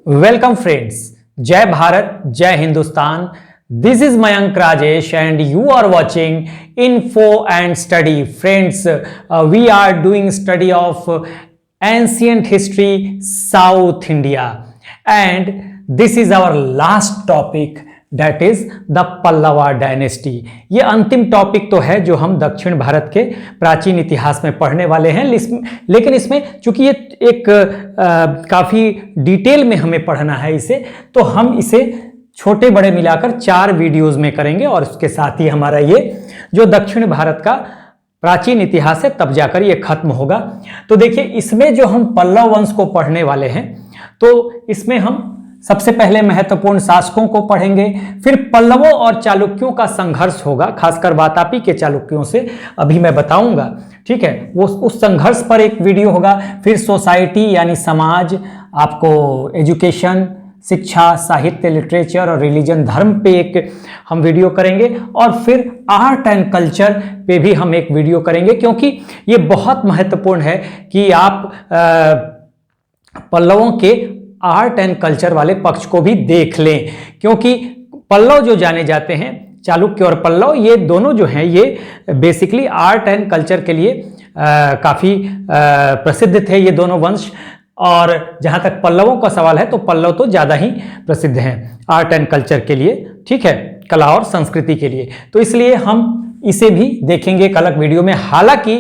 Welcome friends, जय भारत, जय Hindustan. This is Mayank Rajesh and you are watching info and study. Friends, we are doing study of ancient history South India and this is our last topic, that is the Pallava dynasty. ये अंतिम topic तो है जो हम दक्षिण भारत के प्राचीन इतिहास में पढ़ने वाले हैं, लेकिन इसमें चूंकि ये एक काफी डिटेल में हमें पढ़ना है इसे, तो हम इसे छोटे बड़े मिलाकर 4 वीडियोस में करेंगे और उसके साथ ही हमारा ये जो दक्षिण भारत का प्राचीन इतिहास है तब जाकर ये खत्म होगा। तो देखिए, इसमें जो हम पल्लव वंश को पढ़ने वाले हैं, तो इसमें हम सबसे पहले महत्वपूर्ण शासकों को पढ़ेंगे, फिर पल्लवों और चालुक्यों का संघर्ष होगा, खासकर वातापी के चालुक्यों से अभी मैं बताऊंगा, ठीक है। वो उस संघर्ष पर एक वीडियो होगा, फिर सोसाइटी यानी समाज, आपको एजुकेशन, शिक्षा, साहित्य, लिटरेचर और रिलीजन, धर्म पे एक हम वीडियो करेंगे, और फिर आर्ट एंड कल्चर पे भी हम एक वीडियो करेंगे, क्योंकि ये बहुत महत्वपूर्ण है कि आप पल्लवों के आर्ट एंड कल्चर वाले पक्ष को भी देख लें, क्योंकि पल्लव जो जाने जाते हैं, चालुक्य और पल्लव, ये दोनों जो हैं ये बेसिकली आर्ट एंड कल्चर के लिए काफ़ी प्रसिद्ध थे ये दोनों वंश। और जहाँ तक पल्लवों का सवाल है तो पल्लव तो ज़्यादा ही प्रसिद्ध हैं आर्ट एंड कल्चर के लिए, ठीक है, कला और संस्कृति के लिए। तो इसलिए हम इसे भी देखेंगे एक अलग वीडियो में। हालांकि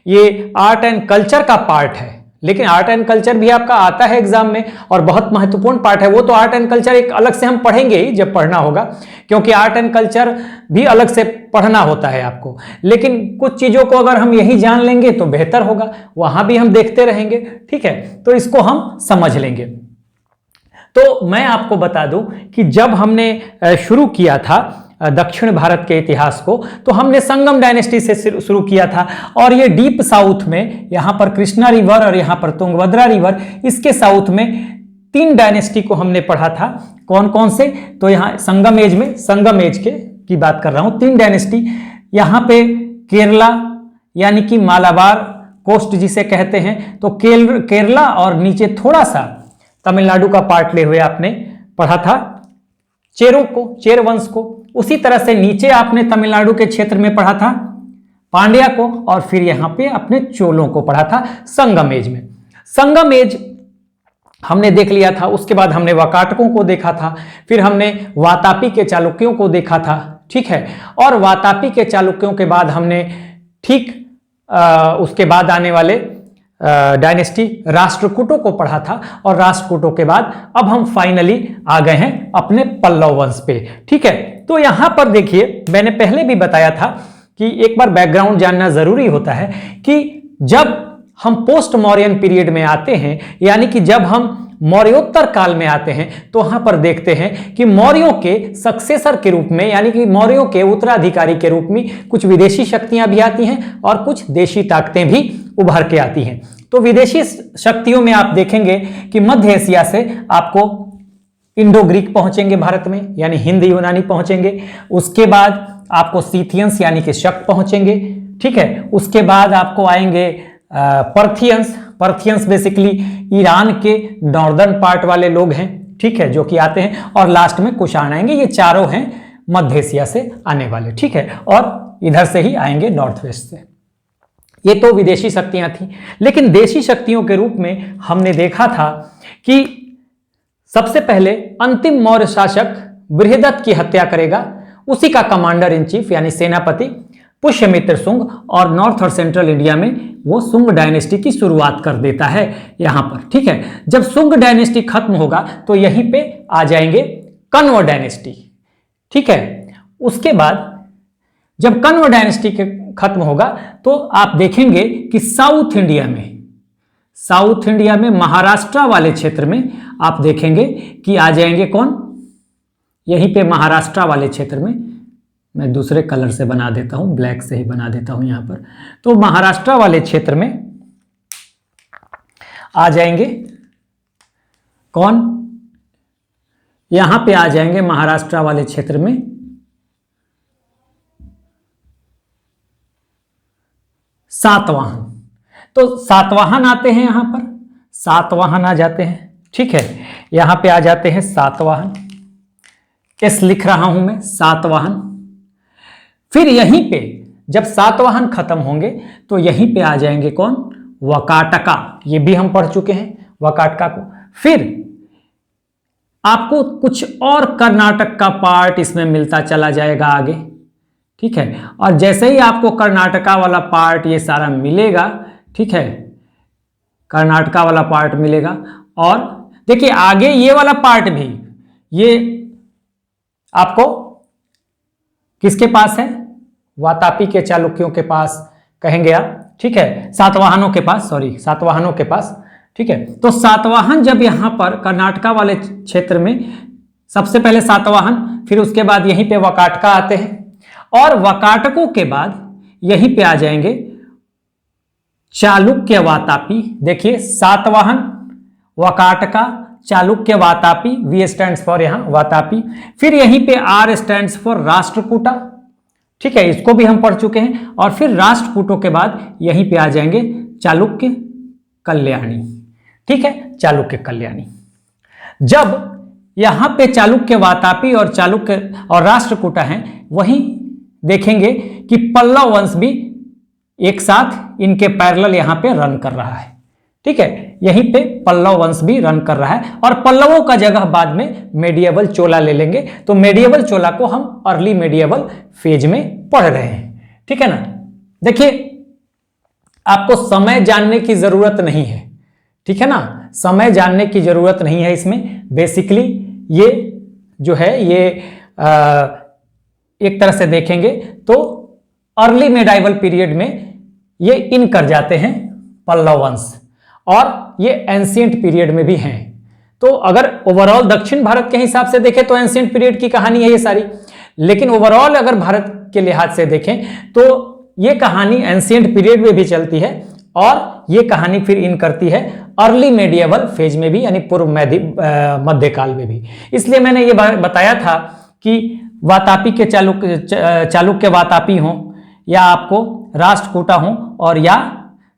ये आर्ट एंड कल्चर का पार्ट है, लेकिन आर्ट एंड कल्चर भी आपका आता है एग्जाम में और बहुत महत्वपूर्ण पार्ट है। वो तो आर्ट एंड कल्चर एक अलग से हम पढ़ेंगे ही जब पढ़ना होगा, क्योंकि आर्ट एंड कल्चर भी अलग से पढ़ना होता है आपको। लेकिन कुछ चीजों को अगर हम यही जान लेंगे तो बेहतर होगा, वहां भी हम देखते रहेंगे, ठीक है, तो इसको हम समझ लेंगे। तो मैं आपको बता दूं कि जब हमने शुरू किया था दक्षिण भारत के इतिहास को, तो हमने संगम डायनेस्टी से शुरू किया था, और ये डीप साउथ में, यहाँ पर कृष्णा रिवर और यहाँ पर तुंगभद्रा रिवर, इसके साउथ में 3 डायनेस्टी को हमने पढ़ा था। कौन कौन से? तो यहाँ संगम एज की बात कर रहा हूँ, 3 डायनेस्टी। यहाँ पे केरला यानी कि मालाबार कोस्ट जिसे कहते हैं, तो केरला और नीचे थोड़ा सा तमिलनाडु का पार्ट ले हुए आपने पढ़ा था चेर वंश को। उसी तरह से नीचे आपने तमिलनाडु के क्षेत्र में पढ़ा था पांड्या को, और फिर यहां पे अपने चोलों को पढ़ा था संगम एज में। संगम एज हमने देख लिया था, उसके बाद हमने वाकाटकों को देखा था, फिर हमने वातापी के चालुक्यों को देखा था, ठीक है। और वातापी के चालुक्यों के बाद हमने ठीक उसके बाद आने वाले डायनेस्टी राष्ट्रकूटों को पढ़ा था, और राष्ट्रकूटों के बाद अब हम फाइनली आ गए हैं अपने पल्लव वंश पे, ठीक है। तो यहां पर देखिए, मैंने पहले भी बताया था कि एक बार बैकग्राउंड जानना जरूरी होता है कि जब हम पोस्ट मौर्यन पीरियड में आते हैं, यानी कि जब हम मौर्योत्तर काल में आते हैं, तो वहां पर देखते हैं कि मौर्यों के सक्सेसर के रूप में, यानी कि मौर्यों के उत्तराधिकारी के रूप में कुछ विदेशी शक्तियां भी आती हैं और कुछ देशी ताकतें भी उभर के आती हैं। तो विदेशी शक्तियों में आप देखेंगे कि मध्य एशिया से आपको इंडो ग्रीक पहुंचेंगे भारत में, यानी हिंद यूनानी पहुंचेंगे। उसके बाद आपको सीथियंस यानी कि शक पहुंचेंगे, ठीक है। उसके बाद आपको आएंगे पर्थियंस बेसिकली ईरान के नॉर्दर्न पार्ट वाले लोग हैं, ठीक है, जो कि आते हैं, और लास्ट में कुषाण आएंगे। ये चारों हैं मध्य एशिया से आने वाले, ठीक है, और इधर से ही आएंगे नॉर्थ वेस्ट से। ये तो विदेशी शक्तियां थी, लेकिन देशी शक्तियों के रूप में हमने देखा था कि सबसे पहले अंतिम मौर्य शासक बृहदत्त की हत्या करेगा, उसी का कमांडर इन चीफ यानी सेनापति पुष्यमित्र शुंग, और नॉर्थ और सेंट्रल इंडिया में वो शुंग डायनेस्टी की शुरुआत कर देता है यहां पर, ठीक है। जब शुंग डायनेस्टी खत्म होगा तो यहीं पे आ जाएंगे कण्व डायनेस्टी, ठीक है। उसके बाद जब कण्व डायनेस्टी खत्म होगा तो आप देखेंगे कि साउथ इंडिया में महाराष्ट्र वाले क्षेत्र में आप देखेंगे कि आ जाएंगे कौन, यहीं पे महाराष्ट्र वाले क्षेत्र में, मैं दूसरे कलर से बना देता हूं, ब्लैक से ही बना देता हूं यहां पर। तो महाराष्ट्र वाले क्षेत्र में आ जाएंगे कौन, यहां पे आ जाएंगे महाराष्ट्र वाले क्षेत्र में सातवाहन। तो सातवाहन आते हैं, यहां पर सातवाहन आ जाते हैं, ठीक है। यहां पे आ जाते हैं सातवाहन, एस लिख रहा हूं मैं, सातवाहन। फिर यहीं पे जब सातवाहन खत्म होंगे तो यहीं पे आ जाएंगे कौन, वकाटका, ये भी हम पढ़ चुके हैं वकाटका को। फिर आपको कुछ और कर्नाटक का पार्ट इसमें मिलता चला जाएगा आगे, ठीक है। और जैसे ही आपको कर्नाटका वाला पार्ट ये सारा मिलेगा, ठीक है, कर्नाटका वाला पार्ट मिलेगा। और देखिए आगे ये वाला पार्ट भी ये आपको किसके पास है, वातापी के चालुक्यों के पास कहेंगे आप, ठीक है, सातवाहनों के पास, सॉरी सातवाहनों के पास, ठीक है। तो सातवाहन जब यहां पर कर्नाटका वाले क्षेत्र में, सबसे पहले सातवाहन, फिर उसके बाद यहीं पे वकाटका आते हैं, और वकाटकों के बाद यहीं पे आ जाएंगे चालुक्य वातापी। देखिए Satavahana, Vakataka, Chalukya Vatapi, V stands for यहां वातापी। फिर यहीं पे आर स्टैंड्स फॉर राष्ट्रकूटा, ठीक है, इसको भी हम पढ़ चुके हैं। और फिर राष्ट्रकूटों के बाद यहीं पे आ जाएंगे चालुक्य कल्याणी, ठीक है, चालुक्य कल्याणी। जब यहां पे चालुक्य वातापी और चालुक्य और राष्ट्रकूटा हैं, वहीं देखेंगे कि पल्लव वंश भी एक साथ इनके पैरेलल यहां पे रन कर रहा है, ठीक है, यहीं पे पल्लव वंश भी रन कर रहा है। और पल्लवों का जगह बाद में मेडिएवल चोला ले लेंगे। तो मेडिएवल चोला को हम अर्ली मेडिएवल फेज में पढ़ रहे हैं, ठीक है ना। देखिए आपको समय जानने की जरूरत नहीं है, ठीक है ना, समय जानने की जरूरत नहीं है इसमें। बेसिकली ये जो है ये एक तरह से देखेंगे तो अर्ली मेडाइवल पीरियड में ये इन कर जाते हैं पल्लव वंश, और ये एंशिएंट पीरियड में भी हैं। तो अगर ओवरऑल दक्षिण भारत के हिसाब से देखें तो एंशिएंट पीरियड की कहानी है ये सारी, लेकिन ओवरऑल अगर भारत के लिहाज से देखें तो ये कहानी एंशिएंट पीरियड में भी चलती है, और ये कहानी फिर इन करती है अर्ली मेडिएवल फेज में भी, यानी पूर्व मध्यकाल में भी। इसलिए मैंने ये बताया था कि वातापी के चालुक्य वातापी हों, या आपको राष्ट्रकूटा हों, और या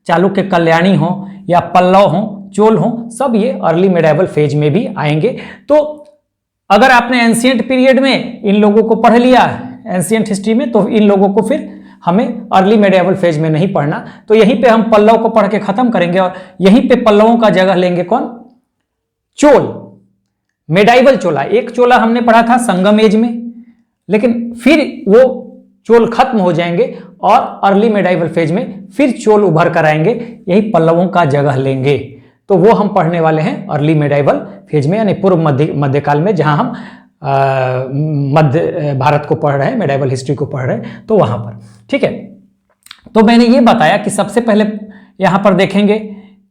चालुक्य कल्याणी हों, या पल्लव हों, चोल हों, सब ये अर्ली मेडिएवल फेज में भी आएंगे। तो अगर आपने एंशिएंट पीरियड में इन लोगों को पढ़ लिया, एंशिएंट हिस्ट्री में, तो इन लोगों को फिर हमें अर्ली मेडिएवल फेज में नहीं पढ़ना। तो यहीं पे हम पल्लव को पढ़ के खत्म करेंगे, और यहीं पे पल्लवों का जगह लेंगे कौन, चोल, मेडाइवल चोला। एक चोला हमने पढ़ा था संगम एज में, लेकिन फिर वो चोल खत्म हो जाएंगे और अर्ली मेडाइवल फेज में फिर चोल उभर कर आएंगे, यही पल्लवों का जगह लेंगे। तो वो हम पढ़ने वाले हैं अर्ली मेडाइवल फेज में, यानी पूर्व मध्यकाल में, जहां हम मध्य भारत को पढ़ रहे हैं, मेडाइवल हिस्ट्री को पढ़ रहे हैं, तो वहां पर, ठीक है। तो मैंने ये बताया कि सबसे पहले यहां पर देखेंगे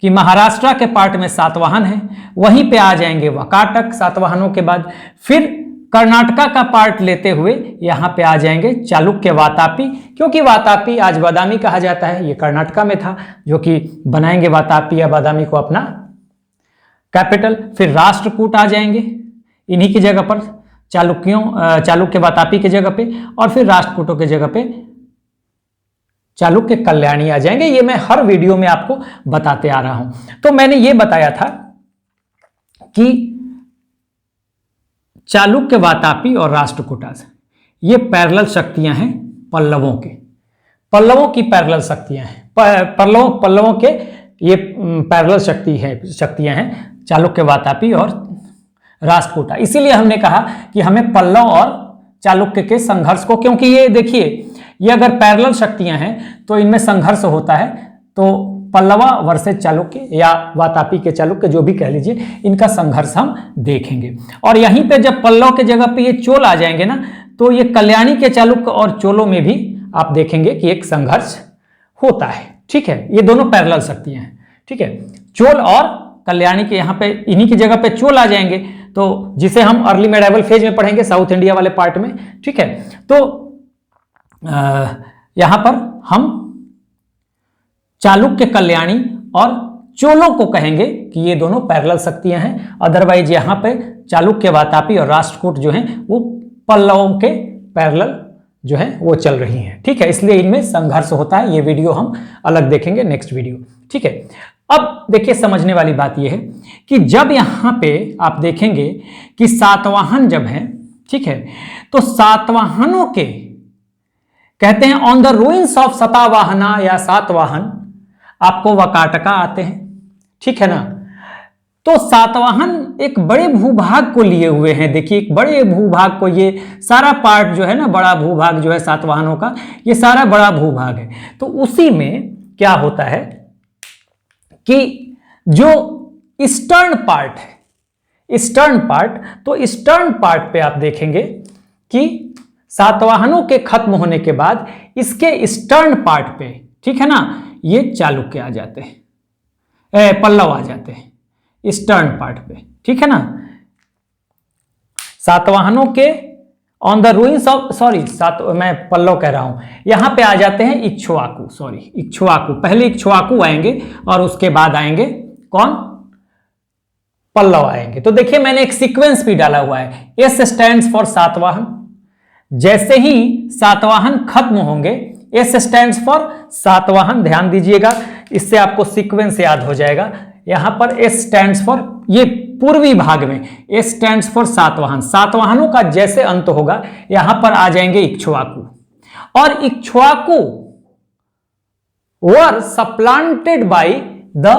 कि महाराष्ट्र के पार्ट में सातवाहन है, वहीं पे आ जाएंगे वकाटक सातवाहनों के बाद। फिर कर्नाटका का पार्ट लेते हुए यहां पे आ जाएंगे चालुक्य वातापी, क्योंकि वातापी आज बादामी कहा जाता है, ये कर्नाटका में था, जो कि बनाएंगे वातापी या बादामी को अपना कैपिटल। फिर राष्ट्रकूट आ जाएंगे इन्हीं की जगह पर, चालुक्य वातापी की जगह पे, और फिर राष्ट्रकूटों की जगह पे चालुक्य कल्याणी आ जाएंगे। ये मैं हर वीडियो में आपको बताते आ रहा हूं। तो मैंने ये बताया था कि चालुक्य वातापी और राष्ट्रकूटा ये पैरेलल शक्तियां हैं पल्लवों के, पल्लवों की पैरेलल शक्तियां हैं, पल्लवों के ये पैरेलल शक्तियां हैं चालुक्य वातापी और राष्ट्रकूटा। इसीलिए हमने कहा कि हमें पल्लव और चालुक्य के संघर्ष को, क्योंकि ये देखिए ये अगर पैरेलल शक्तियां हैं तो इनमें संघर्ष होता है, तो पल्लवा वर्सेस चालुक्य या वातापी के चालुक्य, जो भी कह लीजिए, इनका संघर्ष हम देखेंगे। और यहीं पे जब पल्लव के जगह पे ये चोल आ जाएंगे ना, तो ये कल्याणी के चालुक्य और चोलों में भी आप देखेंगे कि एक संघर्ष होता है, ठीक है। ये दोनों पैरेलल शक्तियां हैं, ठीक है। चोल और कल्याणी के यहाँ पे इन्हीं की जगह पे चोल आ जाएंगे, तो जिसे हम अर्ली मेडाइवल फेज में पढ़ेंगे साउथ इंडिया वाले पार्ट में, ठीक है। तो यहां पर हम चालुक्य कल्याणी और चोलों को कहेंगे कि ये दोनों पैरेलल शक्तियां हैं। अदरवाइज यहां पे चालुक्य वातापी और राष्ट्रकूट जो हैं वो पल्लवों के पैरेलल जो है वो चल रही हैं, ठीक है। इसलिए इनमें संघर्ष होता है। ये वीडियो हम अलग देखेंगे नेक्स्ट वीडियो, ठीक है। अब देखिए समझने वाली बात यह है कि जब यहां पे आप देखेंगे कि सातवाहन जब है, ठीक है, तो सातवाहनों के कहते हैं ऑन द रूइंस ऑफ सतावाहना या सातवाहन आपको वकाटका आते हैं, ठीक है ना। तो सातवाहन एक बड़े भूभाग को लिए हुए हैं। देखिए एक बड़े भूभाग को, ये सारा पार्ट जो है ना, बड़ा भूभाग जो है सातवाहनों का, ये सारा बड़ा भूभाग है। तो उसी में क्या होता है कि जो ईस्टर्न पार्ट है, ईस्टर्न पार्ट, तो ईस्टर्न पार्ट पे आप देखेंगे कि सातवाहनों के खत्म होने के बाद इसके ईस्टर्न पार्ट पे, ठीक है ना, ये चालुक्य आ जाते हैं, पल्लव आ जाते हैं ईस्टर्न पार्ट पे, ठीक है ना। सातवाहनों के ऑन द रूइंस ऑफ, मैं पल्लव कह रहा हूं, यहां पे आ जाते हैं इक्ष्वाकु, इक्ष्वाकु, पहले इक्ष्वाकु आएंगे और उसके बाद आएंगे कौन, पल्लव आएंगे। तो देखिए मैंने एक सीक्वेंस भी डाला हुआ है, एस स्टैंड्स फॉर सातवाहन, जैसे ही सातवाहन खत्म होंगे एस स्टैंड्स फॉर सातवाहन, ध्यान दीजिएगा, इससे आपको सीक्वेंस याद हो जाएगा। यहां पर एस स्टैंड्स फॉर, ये पूर्वी भाग में एस स्टैंड्स फॉर सातवाहन, सातवाहनों का जैसे अंत होगा यहां पर आ जाएंगे इक्ष्वाकु, और इक्ष्वाकु वर सप्लांटेड बाय द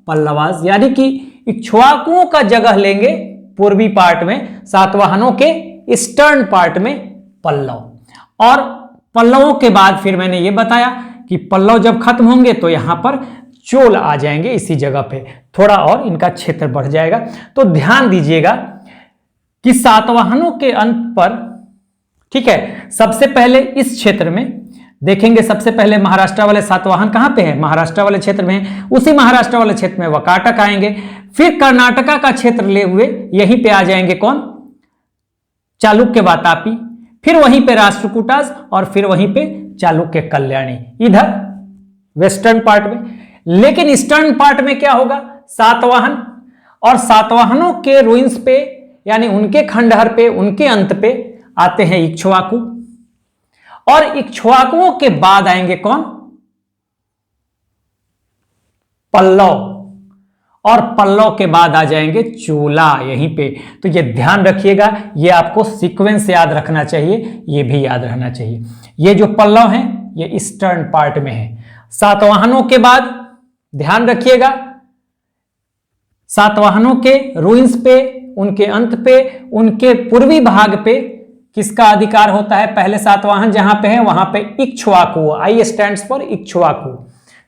पल्लवास, यानी कि इक्ष्वाकुओं का जगह लेंगे पूर्वी पार्ट में सातवाहनों के ईस्टर्न पार्ट में पल्लव, और पल्लवों के बाद फिर मैंने ये बताया कि पल्लव जब खत्म होंगे तो यहां पर चोल आ जाएंगे इसी जगह पे, थोड़ा और इनका क्षेत्र बढ़ जाएगा। तो ध्यान दीजिएगा कि सातवाहनों के अंत पर, ठीक है, सबसे पहले इस क्षेत्र में देखेंगे, सबसे पहले महाराष्ट्र वाले सातवाहन कहां पे है, महाराष्ट्र वाले क्षेत्र में है, उसी महाराष्ट्र वाले क्षेत्र में वकाटक आएंगे, फिर कर्नाटका का क्षेत्र ले हुए यहीं पे आ जाएंगे कौन, चालुक्य वातापी, फिर वहीं पे राष्ट्रकूटास, और फिर वहीं पे चालुक्य कल्याणी, इधर वेस्टर्न पार्ट में। लेकिन ईस्टर्न पार्ट में क्या होगा, सातवाहन, और सातवाहनों के रूइंस पे, यानी उनके खंडहर पे, उनके अंत पे आते हैं इक्ष्वाकु, और इक्ष्वाकुओं के बाद आएंगे कौन, पल्लव, और पल्लव के बाद आ जाएंगे चोला यहीं पे। तो ये ध्यान रखिएगा, ये आपको सीक्वेंस याद रखना चाहिए, ये भी याद रहना चाहिए। ये जो पल्लव हैं ये ईस्टर्न पार्ट में है, सातवाहनों के बाद ध्यान रखिएगा, सातवाहनों के रूइंस पे, उनके अंत पे, उनके पूर्वी भाग पे किसका अधिकार होता है, पहले सातवाहन जहां पे है वहां पे इक्ष्वाकु, आई स्टैंड्स फॉर इक्ष्वाकु,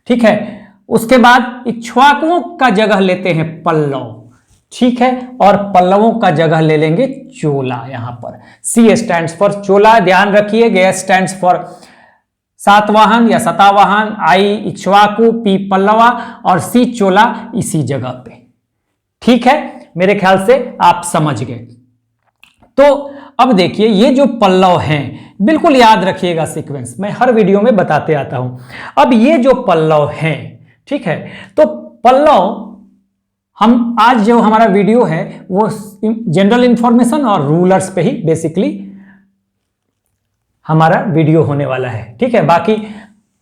ठीक है। उसके बाद इक्ष्वाकुओं का जगह लेते हैं पल्लव, ठीक है, और पल्लवों का जगह ले लेंगे चोला, यहां पर सी स्टैंड्स फॉर चोला, ध्यान रखिए, गे स्टैंड्स फॉर सातवाहन या सतावाहन, आई इक्ष्वाकु, पी पल्लवा, और सी चोला इसी जगह पे, ठीक है। मेरे ख्याल से आप समझ गए। तो अब देखिए ये जो पल्लव हैं, बिल्कुल याद रखिएगा सीक्वेंस, मैं हर वीडियो में बताते आता हूं। अब ये जो पल्लव हैं, ठीक है, तो पल्लव, हम आज जो हमारा वीडियो है वो जनरल इंफॉर्मेशन और रूलर्स पे ही बेसिकली हमारा वीडियो होने वाला है, ठीक है। बाकी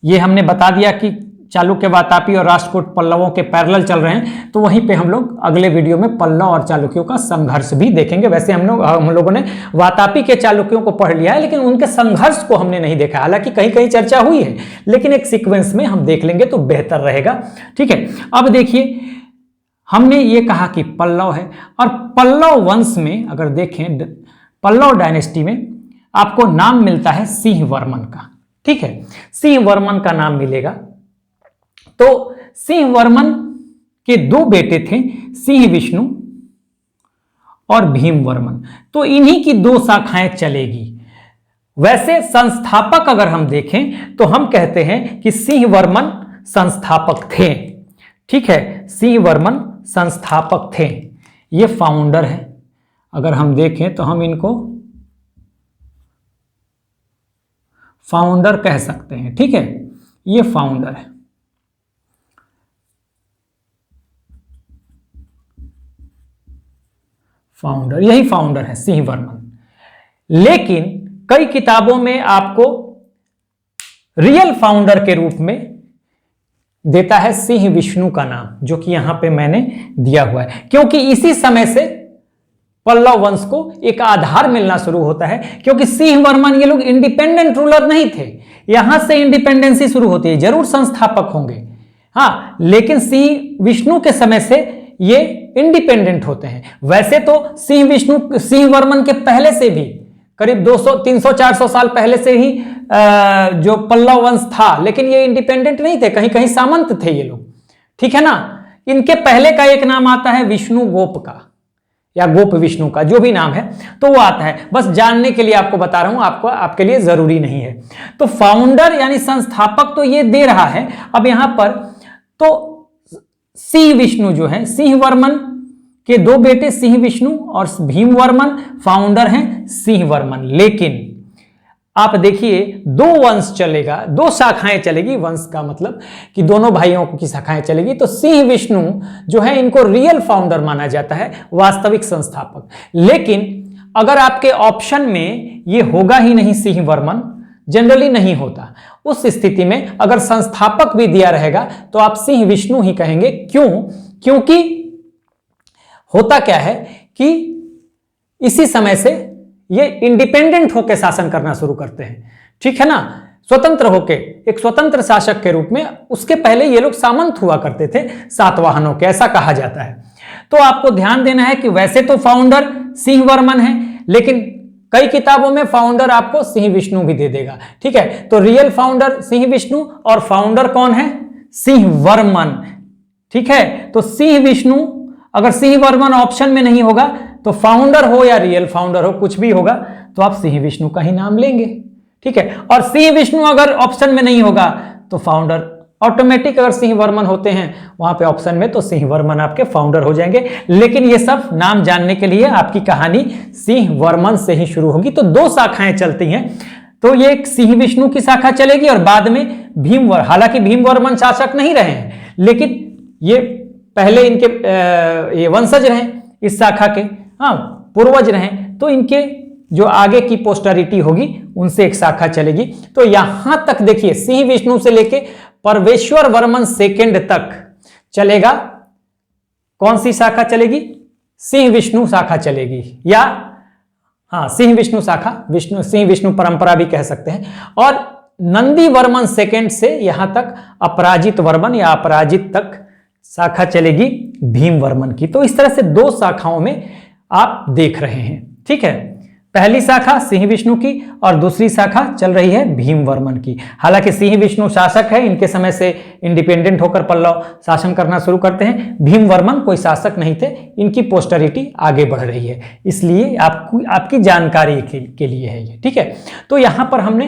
ये हमने बता दिया कि चालुक्य वातापी और राष्ट्रकूट पल्लवों के पैरेलल चल रहे हैं, तो वहीं पे हम लोग अगले वीडियो में पल्लव और चालुक्यों का संघर्ष भी देखेंगे। वैसे हम लोगों ने वातापी के चालुक्यों को पढ़ लिया है, लेकिन उनके संघर्ष को हमने नहीं देखा, हालांकि कहीं कहीं चर्चा हुई है, लेकिन एक सीक्वेंस में हम देख लेंगे तो बेहतर रहेगा, ठीक है। अब देखिए हमने ये कहा कि पल्लव है, और पल्लव वंश में अगर देखें, पल्लव डायनेस्टी में आपको नाम मिलता है सिंह वर्मन का, ठीक है, सिंह वर्मन का नाम मिलेगा। तो सिंह वर्मन के दो बेटे थे, सिंह विष्णु और भीम वर्मन, तो इन्हीं की दो शाखाएं चलेगी। वैसे संस्थापक अगर हम देखें तो हम कहते हैं कि सिंह वर्मन संस्थापक थे, ठीक है, सिंह वर्मन संस्थापक थे, ये फाउंडर है। अगर हम देखें तो हम इनको फाउंडर कह सकते हैं, ठीक है, ये फाउंडर है। फाउंडर, यही फाउंडर है सिंह वर्मन। लेकिन कई किताबों में आपको रियल फाउंडर के रूप में देता है सिंह विष्णु का नाम, जो कि यहां पे मैंने दिया हुआ है, क्योंकि इसी समय से पल्लव वंश को एक आधार मिलना शुरू होता है। क्योंकि सिंह वर्मन ये लोग इंडिपेंडेंट रूलर नहीं थे, यहां से इंडिपेंडेंसी शुरू होती है, जरूर संस्थापक होंगे हाँ, लेकिन सिंह विष्णु के समय से ये इंडिपेंडेंट होते हैं। वैसे तो सिंह वर्मन के पहले से भी करीब 200 300 400 साल पहले से ही जो पल्लव वंश था, लेकिन ये इंडिपेंडेंट नहीं थे, कहीं कहीं सामंत थे ये लोग, ठीक है ना। इनके पहले का एक नाम आता है विष्णु गोप का या गोप विष्णु का, जो भी नाम है तो वो आता है, बस जानने के लिए आपको बता रहा हूं, आपके लिए जरूरी नहीं है। तो फाउंडर यानी संस्थापक तो ये दे रहा है। अब यहां पर तो सिंह विष्णु जो है, सिंह वर्मन के दो बेटे सिंह विष्णु और भीम वर्मन फाउंडर हैं सिंह वर्मन। लेकिन आप देखिए दो वंश चलेगा, दो शाखाएं चलेगी, वंश का मतलब कि दोनों भाइयों की शाखाएं चलेगी। तो सिंह विष्णु जो है इनको रियल फाउंडर माना जाता है, वास्तविक संस्थापक। लेकिन अगर आपके ऑप्शन में ये होगा ही नहीं सिंह वर्मन, जनरली नहीं होता, उस स्थिति में अगर संस्थापक भी दिया रहेगा तो आप सिंह विष्णु ही कहेंगे। क्यों? क्योंकि होता क्या है कि इसी समय से ये इंडिपेंडेंट होकर शासन करना शुरू करते हैं, ठीक है ना, स्वतंत्र होके, एक स्वतंत्र शासक के रूप में। उसके पहले ये लोग सामंत हुआ करते थे सातवाहनों के, ऐसा कहा जाता है। तो आपको ध्यान देना है कि वैसे तो फाउंडर सिंह वर्मन है, लेकिन कई किताबों में फाउंडर आपको सिंह विष्णु भी दे देगा, ठीक है। तो रियल फाउंडर सिंह विष्णु और फाउंडर कौन है? सिंह वर्मन, ठीक है। तो सिंह विष्णु, अगर सिंह वर्मन ऑप्शन में नहीं होगा तो फाउंडर हो या रियल फाउंडर हो, कुछ भी होगा, तो आप सिंह विष्णु का ही नाम लेंगे, ठीक है। और सिंह विष्णु अगर ऑप्शन में नहीं होगा तो फाउंडर ऑटोमेटिक, अगर सिंह वर्मन होते हैं वहां पे ऑप्शन में, तो सिंह वर्मन आपके फाउंडर हो जाएंगे। लेकिन ये सब नाम जानने के लिए आपकी कहानी सिंह वर्मन से ही शुरू होगी। तो दो शाखाएं चलती हैं, तो ये एक सिंह विष्णु की शाखा चलेगी और बाद में भीमवर्मन। हालांकि भीमवर्मन शासक नहीं रहे हैं, लेकिन ये पहले इनके ये वंशज रहे इस शाखा के, हाँ पूर्वज रहे, तो इनके जो आगे की पोस्टरिटी होगी उनसे एक शाखा चलेगी। तो यहां तक देखिए सिंह विष्णु से लेके परमेश्वर वर्मन सेकंड तक चलेगा। कौन सी शाखा चलेगी? सिंह विष्णु शाखा चलेगी, या हाँ सिंह विष्णु शाखा, सिंह विष्णु परंपरा भी कह सकते हैं। और नंदी वर्मन सेकंड से यहां तक अपराजित वर्मन या अपराजित तक शाखा चलेगी भीम वर्मन की। तो इस तरह से दो शाखाओं में आप देख रहे हैं, ठीक है। पहली शाखा सिंह विष्णु की और दूसरी शाखा चल रही है भीम वर्मन की। हालांकि सिंह विष्णु शासक है, इनके समय से इंडिपेंडेंट होकर पल्लव शासन करना शुरू करते हैं। भीम वर्मन कोई शासक नहीं थे, इनकी पोस्टरिटी आगे बढ़ रही है, इसलिए आपकी जानकारी के लिए है ये, ठीक है। तो यहां पर हमने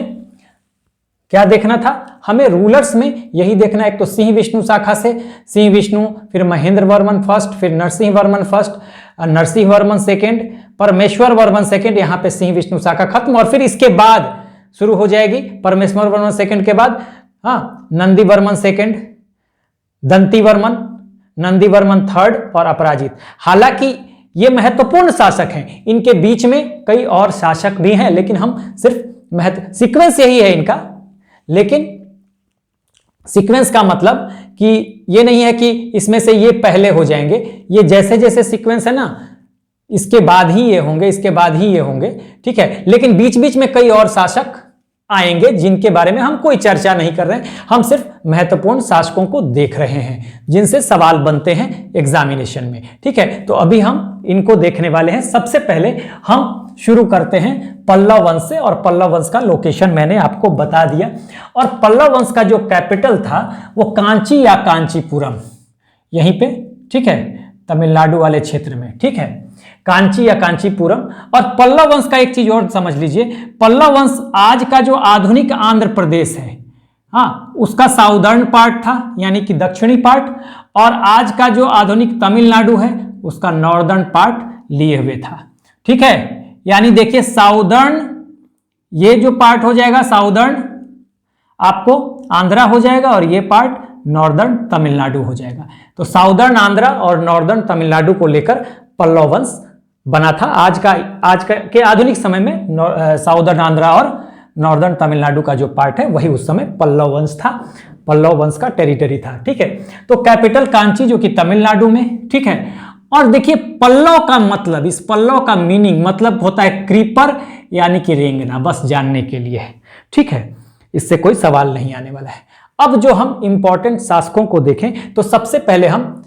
क्या देखना था? हमें रूलर्स में यही देखना है। एक तो सिंह विष्णु शाखा से सिंह विष्णु, फिर महेंद्र वर्मन फर्स्ट, फिर नरसिंह वर्मन फर्स्ट, नरसिंह वर्मन सेकेंड, परमेश्वर वर्मन सेकेंड, यहाँ पे सिंह विष्णु शाखा खत्म। और फिर इसके बाद शुरू हो जाएगी परमेश्वर वर्मन सेकेंड के बाद हाँ नंदी वर्मन सेकेंड, दंती वर्मन, नंदी वर्मन थर्ड और अपराजित। हालांकि ये महत्वपूर्ण शासक हैं, इनके बीच में कई और शासक भी हैं, लेकिन हम सिर्फ सीक्वेंस यही है इनका। लेकिन सीक्वेंस का मतलब कि ये नहीं है कि इसमें से ये पहले हो जाएंगे, ये जैसे जैसे सीक्वेंस है ना, इसके बाद ही ये होंगे, इसके बाद ही ये होंगे, ठीक है। लेकिन बीच बीच में कई और शासक आएंगे जिनके बारे में हम कोई चर्चा नहीं कर रहे हैं, हम सिर्फ महत्वपूर्ण शासकों को देख रहे हैं जिनसे सवाल बनते हैं एग्जामिनेशन में, ठीक है। तो अभी हम इनको देखने वाले हैं। सबसे पहले हम शुरू करते हैं पल्लव वंश से, और पल्लव वंश का लोकेशन मैंने आपको बता दिया। और पल्लव वंश का जो कैपिटल था वो कांची या कांचीपुरम, यहीं पे, ठीक है, तमिलनाडु वाले क्षेत्र में, ठीक है, कांची या कांचीपुरम। और पल्लव वंश का एक चीज और समझ लीजिए, पल्लव वंश आज का जो आधुनिक आंध्र प्रदेश है, हाँ उसका साउदर्न पार्ट था, यानी कि दक्षिणी पार्ट, और आज का जो आधुनिक तमिलनाडु है उसका नॉर्दर्न पार्ट लिए हुए था, ठीक है। यानी देखिए साउदर्न, ये जो पार्ट हो जाएगा साउदर्न आपको आंध्रा हो जाएगा, और ये पार्ट नॉर्दर्न तमिलनाडु हो जाएगा। तो साउदर्न आंध्रा और नॉर्दर्न तमिलनाडु को लेकर पल्लव वंश बना था। आज के आधुनिक समय में साउदर्न आंध्रा और नॉर्दर्न तमिलनाडु का जो पार्ट है वही उस समय पल्लव वंश था। पल्लव वंश का टेरिटरी था। ठीक है, तो कैपिटल कांची जो कि तमिलनाडु में। ठीक है, और देखिए पल्लव का मतलब, इस पल्लव का मीनिंग मतलब होता है क्रीपर यानी कि रेंगना, बस जानने के लिए है। ठीक है, इससे कोई सवाल नहीं आने वाला है। अब जो हम इंपॉर्टेंट शासकों को देखें तो सबसे पहले हम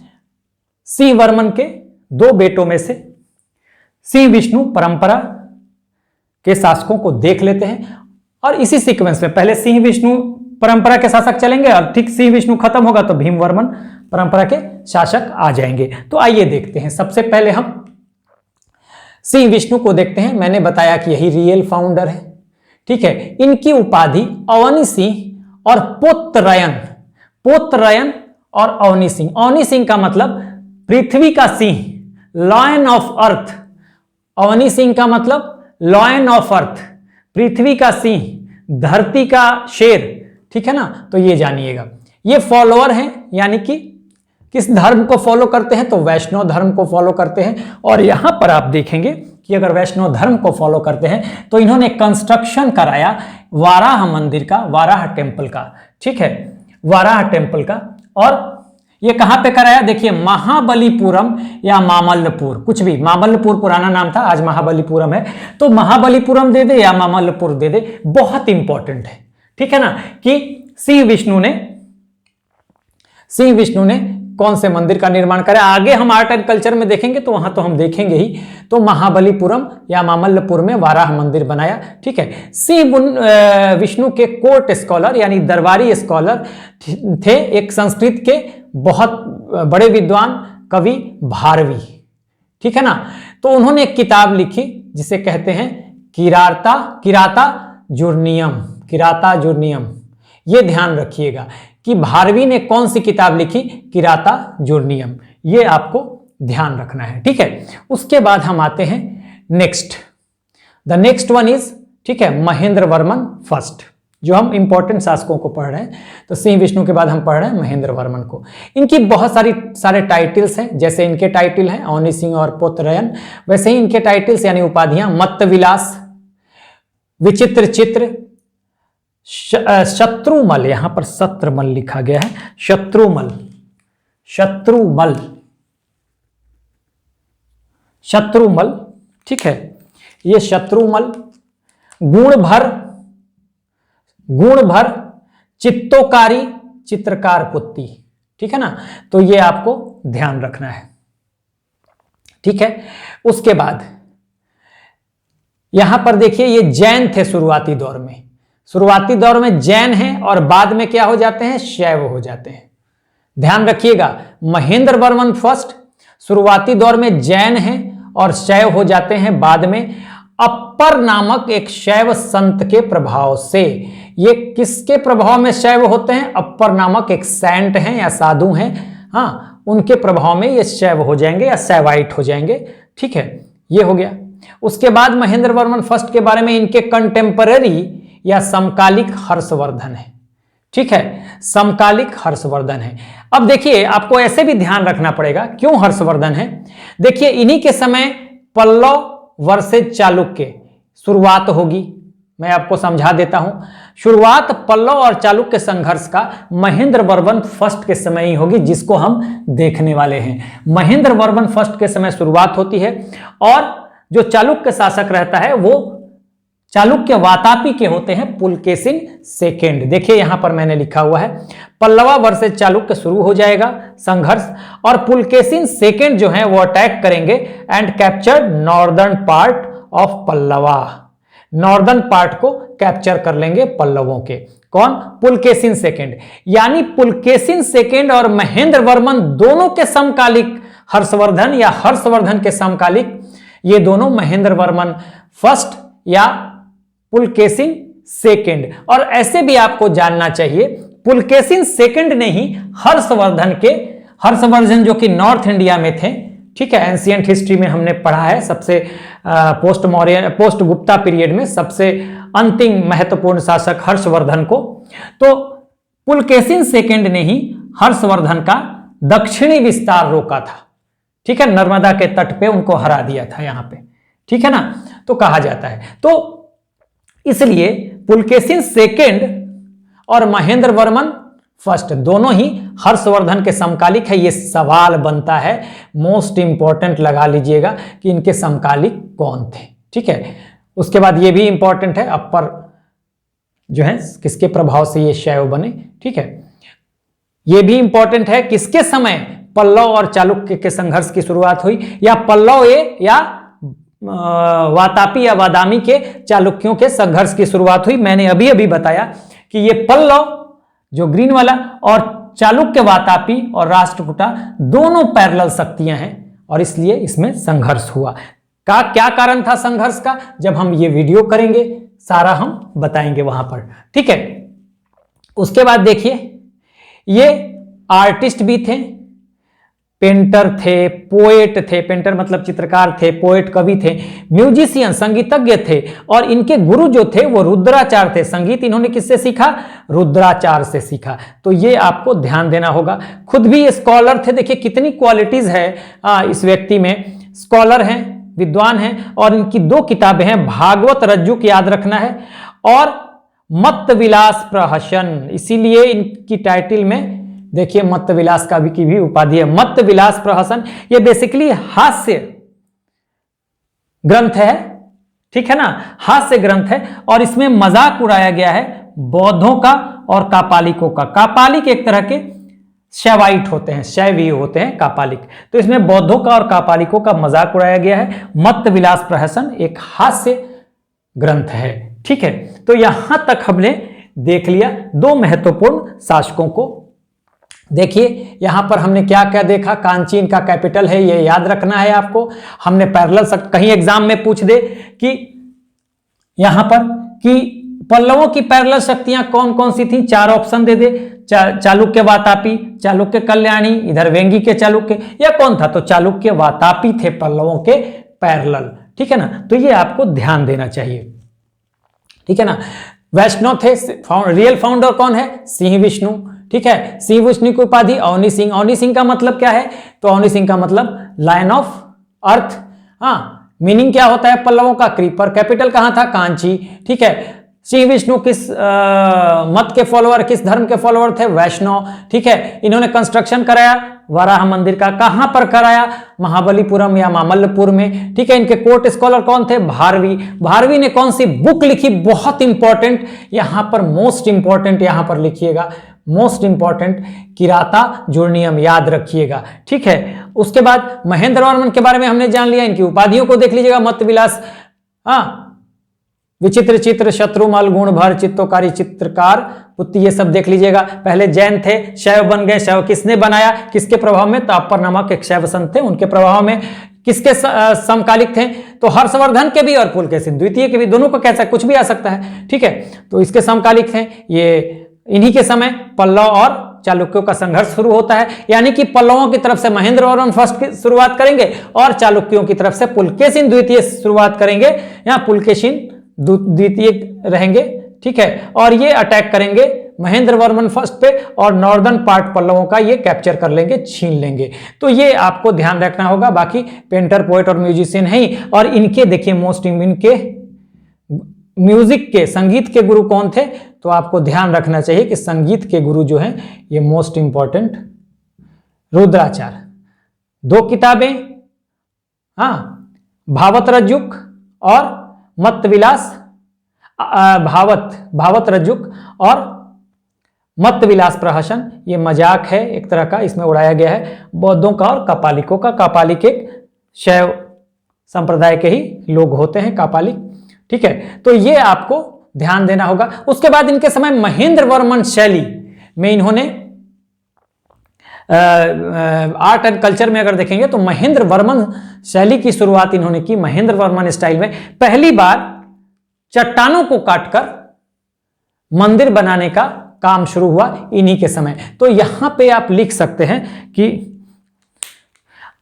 सिंह वर्मन के 2 बेटों में से सिंह विष्णु परंपरा के शासकों को देख लेते हैं, और इसी सीक्वेंस में पहले सिंह विष्णु परंपरा के शासक चलेंगे और ठीक सिंह विष्णु खत्म होगा तो भीम वर्मन परंपरा के शासक आ जाएंगे। तो आइए देखते हैं। सबसे पहले हम सिंह विष्णु को देखते हैं। मैंने बताया कि यही रियल फाउंडर है। ठीक है, इनकी उपाधि अवनी सिंह और पोत्रयन और अवनी सिंह। अवनी सिंह का मतलब पृथ्वी का सिंह, lion of earth. Avani Simha का मतलब लॉयन ऑफ अर्थ, पृथ्वी का सिंह, धरती का शेर। ठीक है ना, तो ये जानिएगा। ये फॉलोअर हैं, यानी कि किस धर्म को फॉलो करते हैं, तो वैष्णव धर्म को फॉलो करते हैं। और यहां पर आप देखेंगे कि अगर वैष्णव धर्म को फॉलो करते हैं तो इन्होंने कंस्ट्रक्शन कराया वाराह मंदिर का, वाराह टेम्पल का। ठीक है, वाराह टेम्पल का। और ये कहां पे कराया, देखिए महाबलीपुरम या मामल्लपुर, कुछ भी। मामल्लपुर पुराना नाम था, आज महाबलीपुरम है, तो महाबलीपुरम दे दे या मामल्लपुर दे दे, बहुत इंपॉर्टेंट है। ठीक है ना, कि सिंह विष्णु ने कौन से मंदिर का निर्माण करा। आगे हम आर्ट एंड कल्चर में देखेंगे तो वहां तो हम देखेंगे ही। तो महाबलीपुरम या मामल्लपुर में वाराह मंदिर बनाया। ठीक है, सिंह विष्णु के कोर्ट स्कॉलर यानी दरबारी स्कॉलर थे, एक संस्कृत के बहुत बड़े विद्वान कवि भारवी। ठीक है ना, तो उन्होंने एक किताब लिखी जिसे कहते हैं किराता जुर्नियम। ये ध्यान रखिएगा कि भारवी ने कौन सी किताब लिखी, किराता जुर्नियम, ये आपको ध्यान रखना है। ठीक है, उसके बाद हम आते हैं next. The next one is, ठीक है, महेंद्र वर्मन फर्स्ट, जो हम इंपॉर्टेंट शासकों को पढ़ रहे हैं। तो सिंह विष्णु के बाद हम पढ़ रहे हैं महेंद्र वर्मन को। इनकी बहुत सारे टाइटल्स हैं, जैसे इनके टाइटल हैं अवनी सिंह और पोत्रयन, वैसे ही इनके टाइटल्स यानी उपाधियां मत्त विलास, विचित्र चित्र, शत्रुमल, यहां पर शत्रमल लिखा गया है, शत्रुमल। ठीक है, ये शत्रुमल, गुण भर, चित्तोकारी, चित्रकार पुत्ती। ठीक है ना, तो ये आपको ध्यान रखना है। ठीक है, उसके बाद यहां पर देखिए ये जैन थे शुरुआती दौर में जैन हैं और बाद में क्या हो जाते हैं, शैव हो जाते हैं। ध्यान रखिएगा, महेंद्र वर्मन फर्स्ट शुरुआती दौर में जैन हैं और शैव हो जाते हैं बाद में, अप्पर नामक एक शैव संत के प्रभाव से। ये किसके प्रभाव में शैव होते हैं, अप्पर नामक एक सैंट हैं या साधु हैं, हाँ, उनके प्रभाव में ये शैव हो जाएंगे या शैवाइट हो जाएंगे। ठीक है, ये हो गया। उसके बाद महेंद्र वर्मन फर्स्ट के बारे में इनके कंटेम्पररी या समकालिक हर्षवर्धन है। ठीक है, समकालिक हर्षवर्धन है। अब देखिए आपको ऐसे भी ध्यान रखना पड़ेगा, क्यों हर्षवर्धन है। देखिए इन्हीं के समय पल्लव वर्सेज चालुक्य शुरुआत होगी। मैं आपको समझा देता हूं, शुरुआत पल्लव और चालुक्य संघर्ष का महेंद्र वर्मन फर्स्ट के समय ही होगी, जिसको हम देखने वाले हैं। महेंद्र वर्मन फर्स्ट के समय शुरुआत होती है और जो चालुक्य शासक रहता है वो चालुक्य वातापी के होते हैं पुलकेशिन सेकेंड। देखिए यहां पर मैंने लिखा हुआ है पल्लवा वर्सेज चालुक्य शुरू हो जाएगा संघर्ष, और पुलकेशिन सेकेंड जो है वो अटैक करेंगे and capture northern part of Pallava. Northern part को कैप्चर कर लेंगे पल्लवों के। कौन, पुलकेशिन सेकेंड। यानी पुलकेशिन सेकेंड और महेंद्र वर्मन दोनों के समकालिक हर्षवर्धन या हर्षवर्धन के समकालिक ये दोनों महेंद्र वर्मन फर्स्ट या पुलकेशिन सेकेंड। और ऐसे भी आपको जानना चाहिए पुलकेशिन सेकेंड ने ही हर्षवर्धन जो कि नॉर्थ इंडिया में थे, ठीक है, एंशिएंट हिस्ट्री में हमने पढ़ा है, सबसे पोस्ट गुप्ता पीरियड में सबसे अंतिम महत्वपूर्ण शासक हर्षवर्धन को। तो पुलकेशिन सेकेंड ने ही हर्षवर्धन का दक्षिणी विस्तार रोका था। ठीक है, नर्मदा के तट पे उनको हरा दिया था यहां पे। ठीक है ना, तो कहा जाता है। तो इसलिए पुलकेशिन सेकेंड और महेंद्र वर्मन फर्स्ट, दोनों ही हर्षवर्धन के समकालिक है। ये सवाल बनता है, मोस्ट इंपॉर्टेंट लगा लीजिएगा कि इनके समकालिक कौन थे। ठीक है, उसके बाद ये भी इंपॉर्टेंट है, अपर जो है किसके प्रभाव से ये शैव बने। ठीक है, ये भी इंपॉर्टेंट है, किसके समय पल्लव और चालुक्य के संघर्ष की शुरुआत हुई, या पल्लव या वातापी या वादामी के चालुक्यों के संघर्ष की शुरुआत हुई। मैंने अभी अभी बताया कि ये पल्लव जो ग्रीन वाला और चालुक्य वातापी और राष्ट्रकूटा दोनों पैरेलल शक्तियां हैं और इसलिए इसमें संघर्ष हुआ। का क्या कारण था संघर्ष का, जब हम ये वीडियो करेंगे सारा हम बताएंगे वहां पर। ठीक है, उसके बाद देखिए ये आर्टिस्ट भी थे, पेंटर थे, पोएट थे, पेंटर मतलब चित्रकार थे, पोएट कवि थे, म्यूजिशियन संगीतज्ञ थे और इनके गुरु जो थे वो रुद्राचार्य थे। संगीत इन्होंने किससे सीखा, रुद्राचार्य से सीखा। तो ये आपको ध्यान देना होगा। खुद भी ये स्कॉलर थे, देखिए कितनी क्वालिटीज है इस व्यक्ति में, स्कॉलर हैं, विद्वान हैं और इनकी 2 किताबें हैं, भागवत रज्जुक याद रखना है और मत्त विलास प्रहसन। इसीलिए इनकी टाइटल में देखिए मत्त विलास का भी की भी उपाधि है, मत्त विलास प्रहसन। ये बेसिकली हास्य ग्रंथ है, ठीक है ना, हास्य ग्रंथ है और इसमें मजाक उड़ाया गया है बौद्धों का और कापालिकों का। कापालिक एक तरह के शैवाइट होते हैं, शैवी होते हैं कापालिक, तो इसमें बौद्धों का और कापालिकों का मजाक उड़ाया गया है। मत्त विलास प्रहसन एक हास्य ग्रंथ है। ठीक है, तो यहां तक हमने देख लिया 2 महत्वपूर्ण शासकों को। देखिए यहां पर हमने क्या क्या देखा, कांची इनका कैपिटल है, ये याद रखना है आपको। हमने पैरेलल कहीं एग्जाम में पूछ दे कि यहां पर कि पल्लवों की पैरेलल शक्तियां कौन कौन सी थी, 4 ऑप्शन दे दे, चालुक्य वातापी, चालुक्य कल्याणी, इधर वेंगी के चालुक्य, या कौन था, तो चालुक्य वातापी थे पल्लवों के पैरेलल। ठीक है ना, तो ये आपको ध्यान देना चाहिए। ठीक है ना, वैष्णव थे, रियल फाउंडर कौन है, सिंह विष्णु। ठीक है, सिंह विष्णु की उपाधि अवनी सिंह। अवनी सिंह का मतलब क्या है, तो अवनी सिंह का मतलब लायन ऑफ अर्थ। हाँ, मीनिंग क्या होता है पल्लवों का, क्रीपर। कैपिटल कहां था, कांची। ठीक है, सिंह विष्णु किस मत के फॉलोअर, किस धर्म के फॉलोअर थे, वैष्णव। ठीक है, इन्होंने कंस्ट्रक्शन कराया वराह मंदिर का, कहां पर कराया, महाबलीपुरम या मामल्लपुर में। ठीक है, इनके कोर्ट स्कॉलर कौन थे, भारवी। भारवी ने कौन सी बुक लिखी, बहुत इंपॉर्टेंट, यहां पर मोस्ट इंपॉर्टेंट यहां पर लिखिएगा, मोस्ट इंपॉर्टेंट, किराता जूर्नियम, याद रखिएगा। ठीक है, उसके बाद महेंद्र वर्मन के बारे में हमने जान लिया, इनकी उपाधियों को देख लीजिएगा, मत विलास, विचित्र चित्र, शत्रुमल, गुण भर, चित्तोकारी, चित्रकार, पुत्ती, ये सब देख लीजिएगा। पहले जैन थे, शैव बन गए। शैव किसने बनाया, किसके प्रभाव में, तापर नामक एक शैव संत थे, उनके प्रभाव में। किसके समकालिक थे, तो हर्षवर्धन के भी और पुलकेशिन द्वितीय के भी, दोनों को कैसा कुछ भी आ सकता है। ठीक है, तो इसके समकालिक थे ये। इन्हीं के समय पल्लव और चालुक्यों का संघर्ष शुरू होता है, यानी कि पल्लवों की तरफ से महेंद्र वर्मन फर्स्ट की शुरुआत करेंगे और चालुक्यों की तरफ से पुलकेशिन द्वितीय शुरुआत करेंगे। यहाँ पुलकेशिन द्वितीय रहेंगे। ठीक है, और ये अटैक करेंगे महेंद्र वर्मन फर्स्ट पे और नॉर्दर्न पार्ट पल्लवों का ये कैप्चर कर लेंगे, छीन लेंगे। तो ये आपको ध्यान रखना होगा। बाकी पेंटर, पोएट और म्यूजिशियन है ही। और इनके देखिए मोस्ट इनके म्यूजिक के, संगीत के गुरु कौन थे, तो आपको ध्यान रखना चाहिए कि संगीत के गुरु जो हैं ये मोस्ट इंपॉर्टेंट रुद्राचार्य। 2 किताबें, भावत रज्जुक और मत्त विलास, भावत रज्जुक और मत्त विलास प्रहसन। ये मजाक है एक तरह का, इसमें उड़ाया गया है बौद्धों का और कापालिकों का। कापालिक एक शैव संप्रदाय के ही लोग होते हैं, कापालिक। ठीक है, तो ये आपको ध्यान देना होगा। उसके बाद इनके समय महेंद्र वर्मन शैली में इन्होंने आर्ट एंड कल्चर में अगर देखेंगे तो महेंद्र वर्मन शैली की शुरुआत इन्होंने की। महेंद्र वर्मन स्टाइल में पहली बार चट्टानों को काटकर मंदिर बनाने का काम शुरू हुआ इन्हीं के समय। तो यहां पे आप लिख सकते हैं कि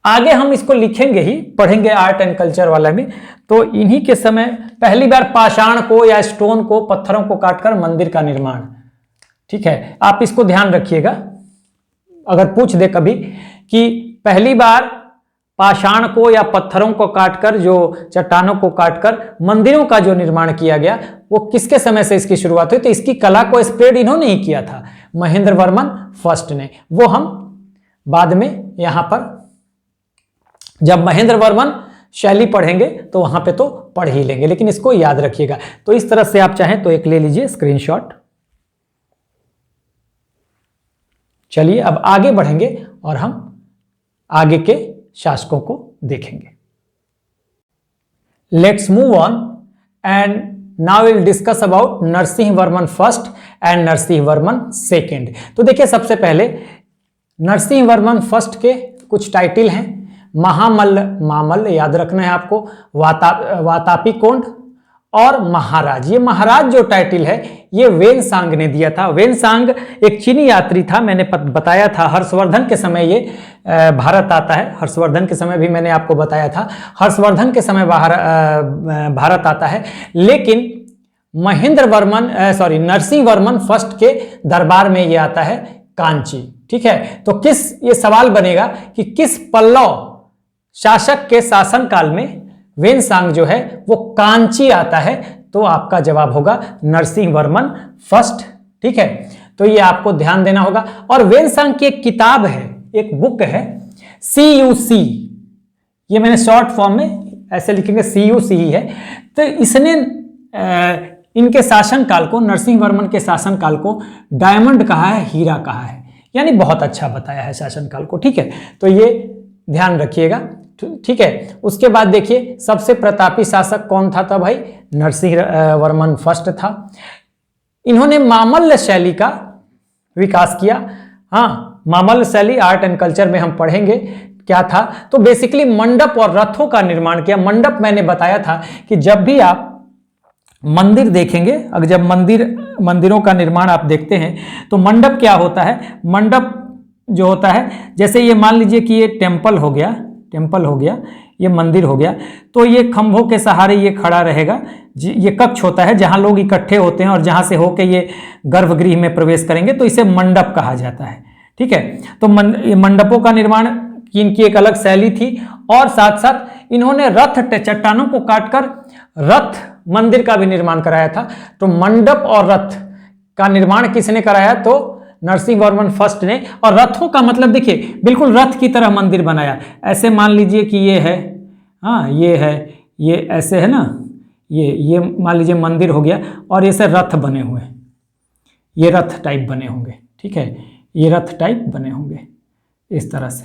आगे हम इसको लिखेंगे ही, पढ़ेंगे आर्ट एंड कल्चर वाला में, तो इन्हीं के समय पहली बार पाषाण को या स्टोन को, पत्थरों को काटकर मंदिर का निर्माण। ठीक है, आप इसको ध्यान रखिएगा, अगर पूछ दे कभी कि पहली बार पाषाण को या पत्थरों को काटकर, जो चट्टानों को काटकर मंदिरों का जो निर्माण किया गया, वो किसके समय से इसकी शुरुआत हुई, तो इसकी कला को स्प्रेड इन्होंने ही किया था। महेंद्र वर्मन फर्स्ट ने। वो हम बाद में यहां पर जब महेंद्र वर्मन शैली पढ़ेंगे तो वहां पे तो पढ़ ही लेंगे, लेकिन इसको याद रखिएगा। तो इस तरह से आप चाहें तो एक ले लीजिए स्क्रीनशॉट। चलिए अब आगे बढ़ेंगे और हम आगे के शासकों को देखेंगे। Let's move on and now will discuss about Narasimha Varman first and Narasimha Varman second. तो देखिए सबसे पहले नरसिंह वर्मन फर्स्ट के कुछ टाइटल हैं। महामल्ल, मामल्ल याद रखना है आपको, वातापी कोंड और महाराज। ये महाराज जो टाइटल है ये वेनसांग ने दिया था। वेनसांग एक चीनी यात्री था, मैंने बताया था हर्षवर्धन के समय ये भारत आता है। हर्षवर्धन के समय भी मैंने आपको बताया था, हर्षवर्धन के समय भारत आता है। लेकिन महेंद्र वर्मन नरसिंह वर्मन फर्स्ट के दरबार में ये आता है कांची। ठीक है, तो ये सवाल बनेगा कि किस पल्लव शासक के शासनकाल में वेनसांग जो है वो कांची आता है? तो आपका जवाब होगा नरसिंह वर्मन फर्स्ट। ठीक है, तो ये आपको ध्यान देना होगा। और वेनसांग की एक किताब है, एक बुक है CUC, ये मैंने शॉर्ट फॉर्म में ऐसे लिखेंगे CUC ही है। तो इसने इनके शासनकाल को, नरसिंह वर्मन के शासनकाल को डायमंड कहा है, हीरा कहा है, यानी बहुत अच्छा बताया है शासनकाल को। ठीक है, तो ये ध्यान रखिएगा। ठीक है, उसके बाद देखिए सबसे प्रतापी शासक कौन था भाई? नरसिंह वर्मन फर्स्ट था। इन्होंने मामल्ल शैली का विकास किया। हाँ, मामल्ल शैली आर्ट एंड कल्चर में हम पढ़ेंगे क्या था। तो बेसिकली मंडप और रथों का निर्माण किया। मंडप मैंने बताया था कि जब भी आप मंदिर देखेंगे, अगर जब मंदिरों का निर्माण आप देखते हैं तो मंडप क्या होता है? मंडप जो होता है, जैसे ये मान लीजिए कि ये टेम्पल हो गया, ये मंदिर हो गया, तो ये खंभों के सहारे ये खड़ा रहेगा। ये कक्ष होता है जहां लोग इकट्ठे होते हैं और जहां से होके ये गर्भगृह में प्रवेश करेंगे, तो इसे मंडप कहा जाता है। ठीक है, तो मंडपों का निर्माण की इनकी एक अलग शैली थी। और साथ साथ इन्होंने चट्टानों को काटकर रथ मंदिर का भी निर्माण कराया था। तो मंडप और रथ का निर्माण किसने कराया? तो नरसिंह वर्मन फर्स्ट ने। और रथों का मतलब देखिए बिल्कुल रथ की तरह मंदिर बनाया। ऐसे मान लीजिए कि ये है, हाँ ये है, ये ऐसे है ना, ये मान लीजिए मंदिर हो गया और ऐसे रथ बने हुए, ये रथ टाइप बने होंगे। ठीक है, ये रथ टाइप बने होंगे इस तरह से।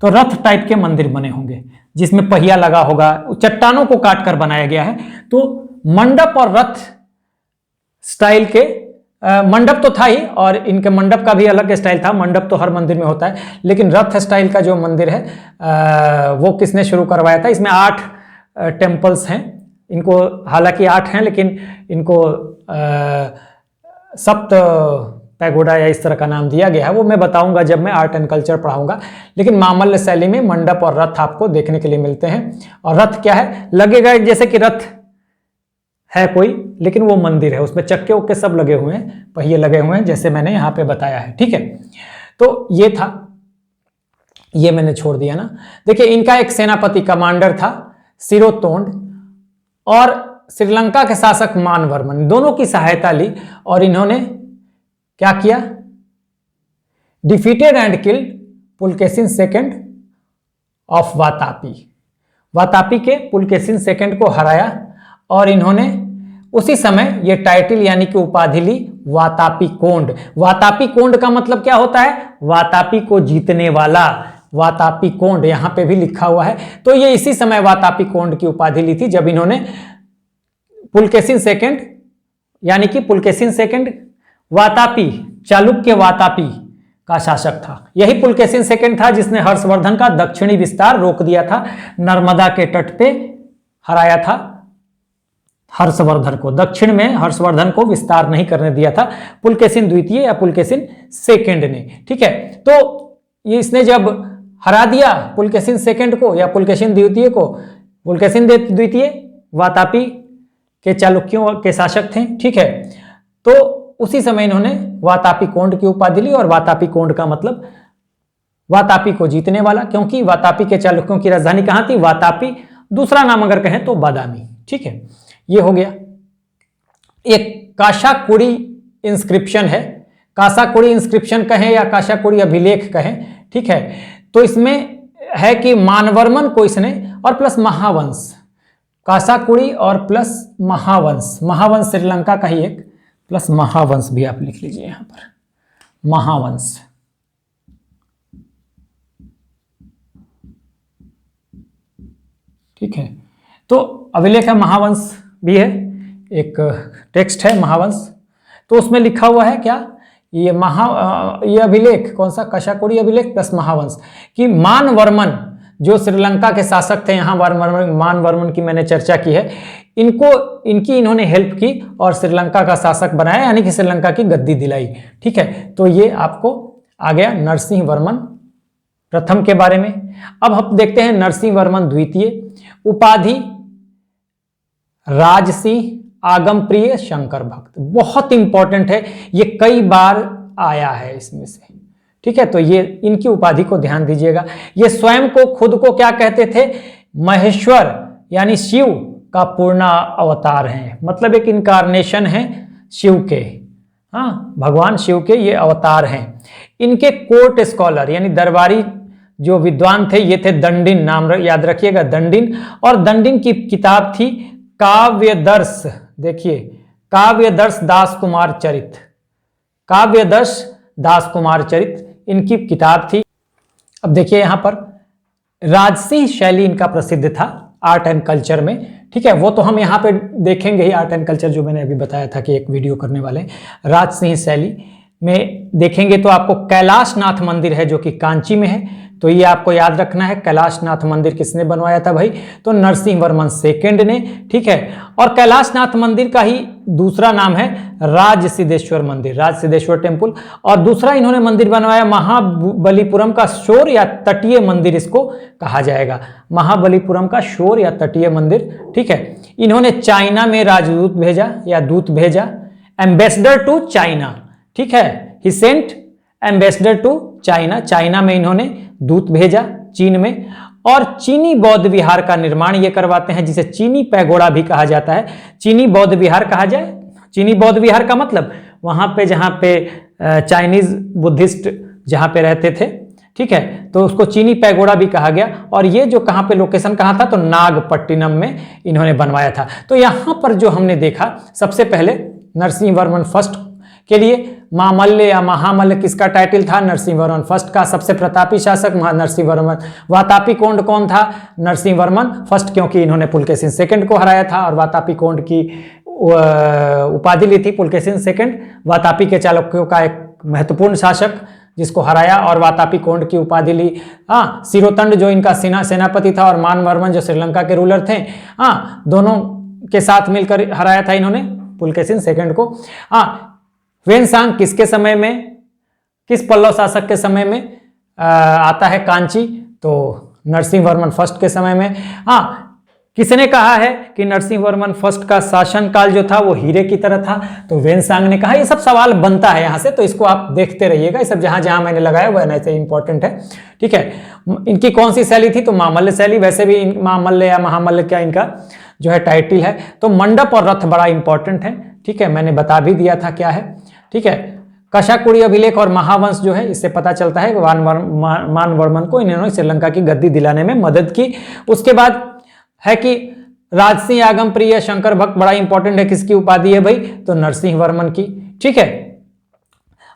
तो रथ टाइप के मंदिर बने होंगे जिसमें पहिया लगा होगा, चट्टानों को काटकर बनाया गया है। तो मंडप और रथ स्टाइल के मंडप तो था ही, और इनके मंडप का भी अलग स्टाइल था। मंडप तो हर मंदिर में होता है, लेकिन रथ स्टाइल का जो मंदिर है वो किसने शुरू करवाया था? इसमें 8 टेम्पल्स हैं। इनको हालांकि 8 हैं, लेकिन इनको सप्त पैगोडा या इस तरह का नाम दिया गया है। वो मैं बताऊंगा जब मैं आर्ट एंड कल्चर पढ़ाऊंगा। लेकिन मामल्ल शैली में मंडप और रथ आपको देखने के लिए मिलते हैं। और रथ क्या है? लगेगा जैसे कि रथ है कोई, लेकिन वो मंदिर है, उसमें चक्के उक्के सब लगे हुए हैं, पहिए लगे हुए हैं, जैसे मैंने यहाँ पे बताया है। ठीक है, तो ये था, ये मैंने छोड़ दिया ना। देखिए इनका एक सेनापति कमांडर था सिरोतोंड, और श्रीलंका के शासक मानवर्मन, दोनों की सहायता ली और इन्होंने क्या किया? Defeated and killed Pulakeshin second of Vatapi. Vatapi के पुलकेशिन सेकंड को हराया और इन्होंने उसी समय ये टाइटल यानी कि उपाधि ली वातापी कोंड। वातापी कोंड का मतलब क्या होता है? वातापी को जीतने वाला, वातापी कोंड यहां पे भी लिखा हुआ है। तो ये इसी समय वातापी कोंड की उपाधि ली थी जब इन्होंने पुलकेशिन सेकंड, यानी कि पुलकेशिन सेकंड वातापी, चालुक्य वातापी का शासक था। यही पुलकेशिन सेकंड था जिसने हर्षवर्धन का दक्षिणी विस्तार रोक दिया था, नर्मदा के तट पे हराया था हर्षवर्धन को। दक्षिण में हर्षवर्धन को विस्तार नहीं करने दिया था पुलकेशिन द्वितीय या पुलकेशिन सेकंड ने। ठीक है, तो ये इसने जब हरा दिया पुलकेशिन सेकंड को या पुलकेशिन द्वितीय को, पुलकेशिन द्वितीय वातापी के चालुक्यों के शासक थे। ठीक है, तो उसी समय इन्होंने वातापी कोंड की उपाधि ली। और वातापी कोंड का मतलब वातापी को जीतने वाला, क्योंकि वातापी के चालुक्यों की राजधानी कहां थी? वातापी। दूसरा नाम अगर कहें तो बादामी। ठीक है, ये हो गया। एक काशाकुड़ी इंस्क्रिप्शन है। कासाकुड़ी इंस्क्रिप्शन कहें या कासाकुड़ी अभिलेख कहें, ठीक है। तो इसमें है कि मानवर्मन को इसने, और प्लस महावंश, कासाकुड़ी और प्लस महावंश, महावंश श्रीलंका का ही एक, प्लस महावंश भी आप लिख लीजिए यहां पर, महावंश। ठीक है, तो अभिलेख है, महावंश भी है, एक टेक्स्ट है महावंश। तो उसमें लिखा हुआ है क्या, ये ये अभिलेख कौन सा, कासाकुड़ी अभिलेख प्लस महावंश, कि मानवर्मन जो श्रीलंका के शासक थे, यहाँ मानवर्मन की मैंने चर्चा की है, इनकी इन्होंने हेल्प की और श्रीलंका का शासक बनाया, यानी कि श्रीलंका की गद्दी दिलाई। ठीक है, तो ये आपको आ गया नरसिंह वर्मन प्रथम के बारे में। अब हम देखते हैं नरसिंह वर्मन द्वितीय। उपाधि राजसिंह, आगम प्रिय, शंकर भक्त, बहुत इंपॉर्टेंट है, ये कई बार आया है इसमें से। ठीक है, तो ये इनकी उपाधि को ध्यान दीजिएगा। ये स्वयं को, खुद को क्या कहते थे, महेश्वर यानी शिव का पूर्ण अवतार हैं, मतलब एक इनकारनेशन है शिव के, हाँ, भगवान शिव के ये अवतार हैं। इनके कोर्ट स्कॉलर यानी दरबारी जो विद्वान थे, ये थे दंडिन, नाम याद रखिएगा, दंडिन। और दंडिन की किताब थी काव्यदर्श, देखिए काव्यदर्श दास कुमार चरित, काव्यदर्श दास कुमार चरित इनकी किताब थी। अब देखिए यहां पर राजसिंह शैली इनका प्रसिद्ध था आर्ट एंड कल्चर में। ठीक है, वो तो हम यहाँ पे देखेंगे ही, आर्ट एंड कल्चर जो मैंने अभी बताया था कि एक वीडियो करने वाले हैं। राजसिंह शैली में देखेंगे तो आपको कैलाशनाथ मंदिर है जो कि कांची में है, तो ये आपको याद रखना है। कैलाशनाथ मंदिर किसने बनवाया था भाई, तो नरसिंह वर्मन सेकेंड ने। ठीक है, और कैलाशनाथ मंदिर का ही दूसरा नाम है राजसिद्धेश्वर मंदिर, राजसिद्धेश्वर टेम्पल। और दूसरा इन्होंने मंदिर बनवाया महाबलीपुरम का शोर या तटीय मंदिर, इसको कहा जाएगा, महाबलीपुरम का शोर या तटीय मंदिर। ठीक है, इन्होंने चाइना में राजदूत भेजा या दूत भेजा, एम्बेसडर टू चाइना। ठीक है, he sent ambassador to China, China में इन्होंने दूत भेजा, चीन में। और चीनी बौद्ध विहार का निर्माण ये करवाते हैं, जिसे चीनी पैगोड़ा भी कहा जाता है। चीनी बौद्ध विहार कहा जाए, चीनी बौद्ध विहार का मतलब वहां पे जहां पे चाइनीज बुद्धिस्ट जहां पे रहते थे, ठीक है, तो उसको चीनी पैगोड़ा भी कहा गया। और ये जो कहां पे लोकेशन कहां था, तो नागपट्टिनम में इन्होंने बनवाया था। तो यहां पर जो हमने देखा, सबसे पहले नरसिंह वर्मन फर्स्ट के लिए मामल्य या महामल्य किसका टाइटल था, नरसिंह वर्मन फर्स्ट का। सबसे प्रतापी शासक नरसिंह वर्मन। वातापी कोंड कौन था, नरसिंह वर्मन फर्स्ट, क्योंकि इन्होंने पुलकेशिन सेकंड को हराया था और वातापी कोंड की उपाधि ली थी पुलकेशिन सेकंड, वातापी के चालुक्यों का एक महत्वपूर्ण शासक जिसको हराया और वातापी कोंड की उपाधि ली। हाँ, सिरोतंड जो इनका सेनापति था और मानवर्मन जो श्रीलंका के रूलर थे, हाँ, दोनों के साथ मिलकर हराया था इन्होंने पुलकेशिन सेकंड को। हाँ, वेनसांग किसके समय में, किस पल्लव शासक के समय में आता है कांची, तो नरसिंह वर्मन फर्स्ट के समय में। हाँ, किसने कहा है कि नरसिंह वर्मन फर्स्ट का शासन काल जो था वो हीरे की तरह था, तो वेनसांग ने कहा। ये सब सवाल बनता है यहाँ से, तो इसको आप देखते रहिएगा, ये सब जहां जहां मैंने लगाया वह ऐसे इंपॉर्टेंट है। ठीक है, इनकी कौन सी शैली थी, तो मामल्य शैली। वैसे भी मामल्य या महामल्य क्या इनका जो है टाइटल है। तो मंडप और रथ बड़ा इंपॉर्टेंट है। ठीक है, मैंने बता भी दिया था क्या है। ठीक है, कासाकुड़ी अभिलेख और महावंश जो है, इससे पता चलता है मानवर्मन को इन्होंने श्रीलंका की गद्दी दिलाने में मदद की। उसके बाद है कि राजसिंह, आगम प्रिय, शंकर भक्त बड़ा इंपॉर्टेंट है। किसकी उपाधि है भाई, तो नरसिंह वर्मन की। ठीक है,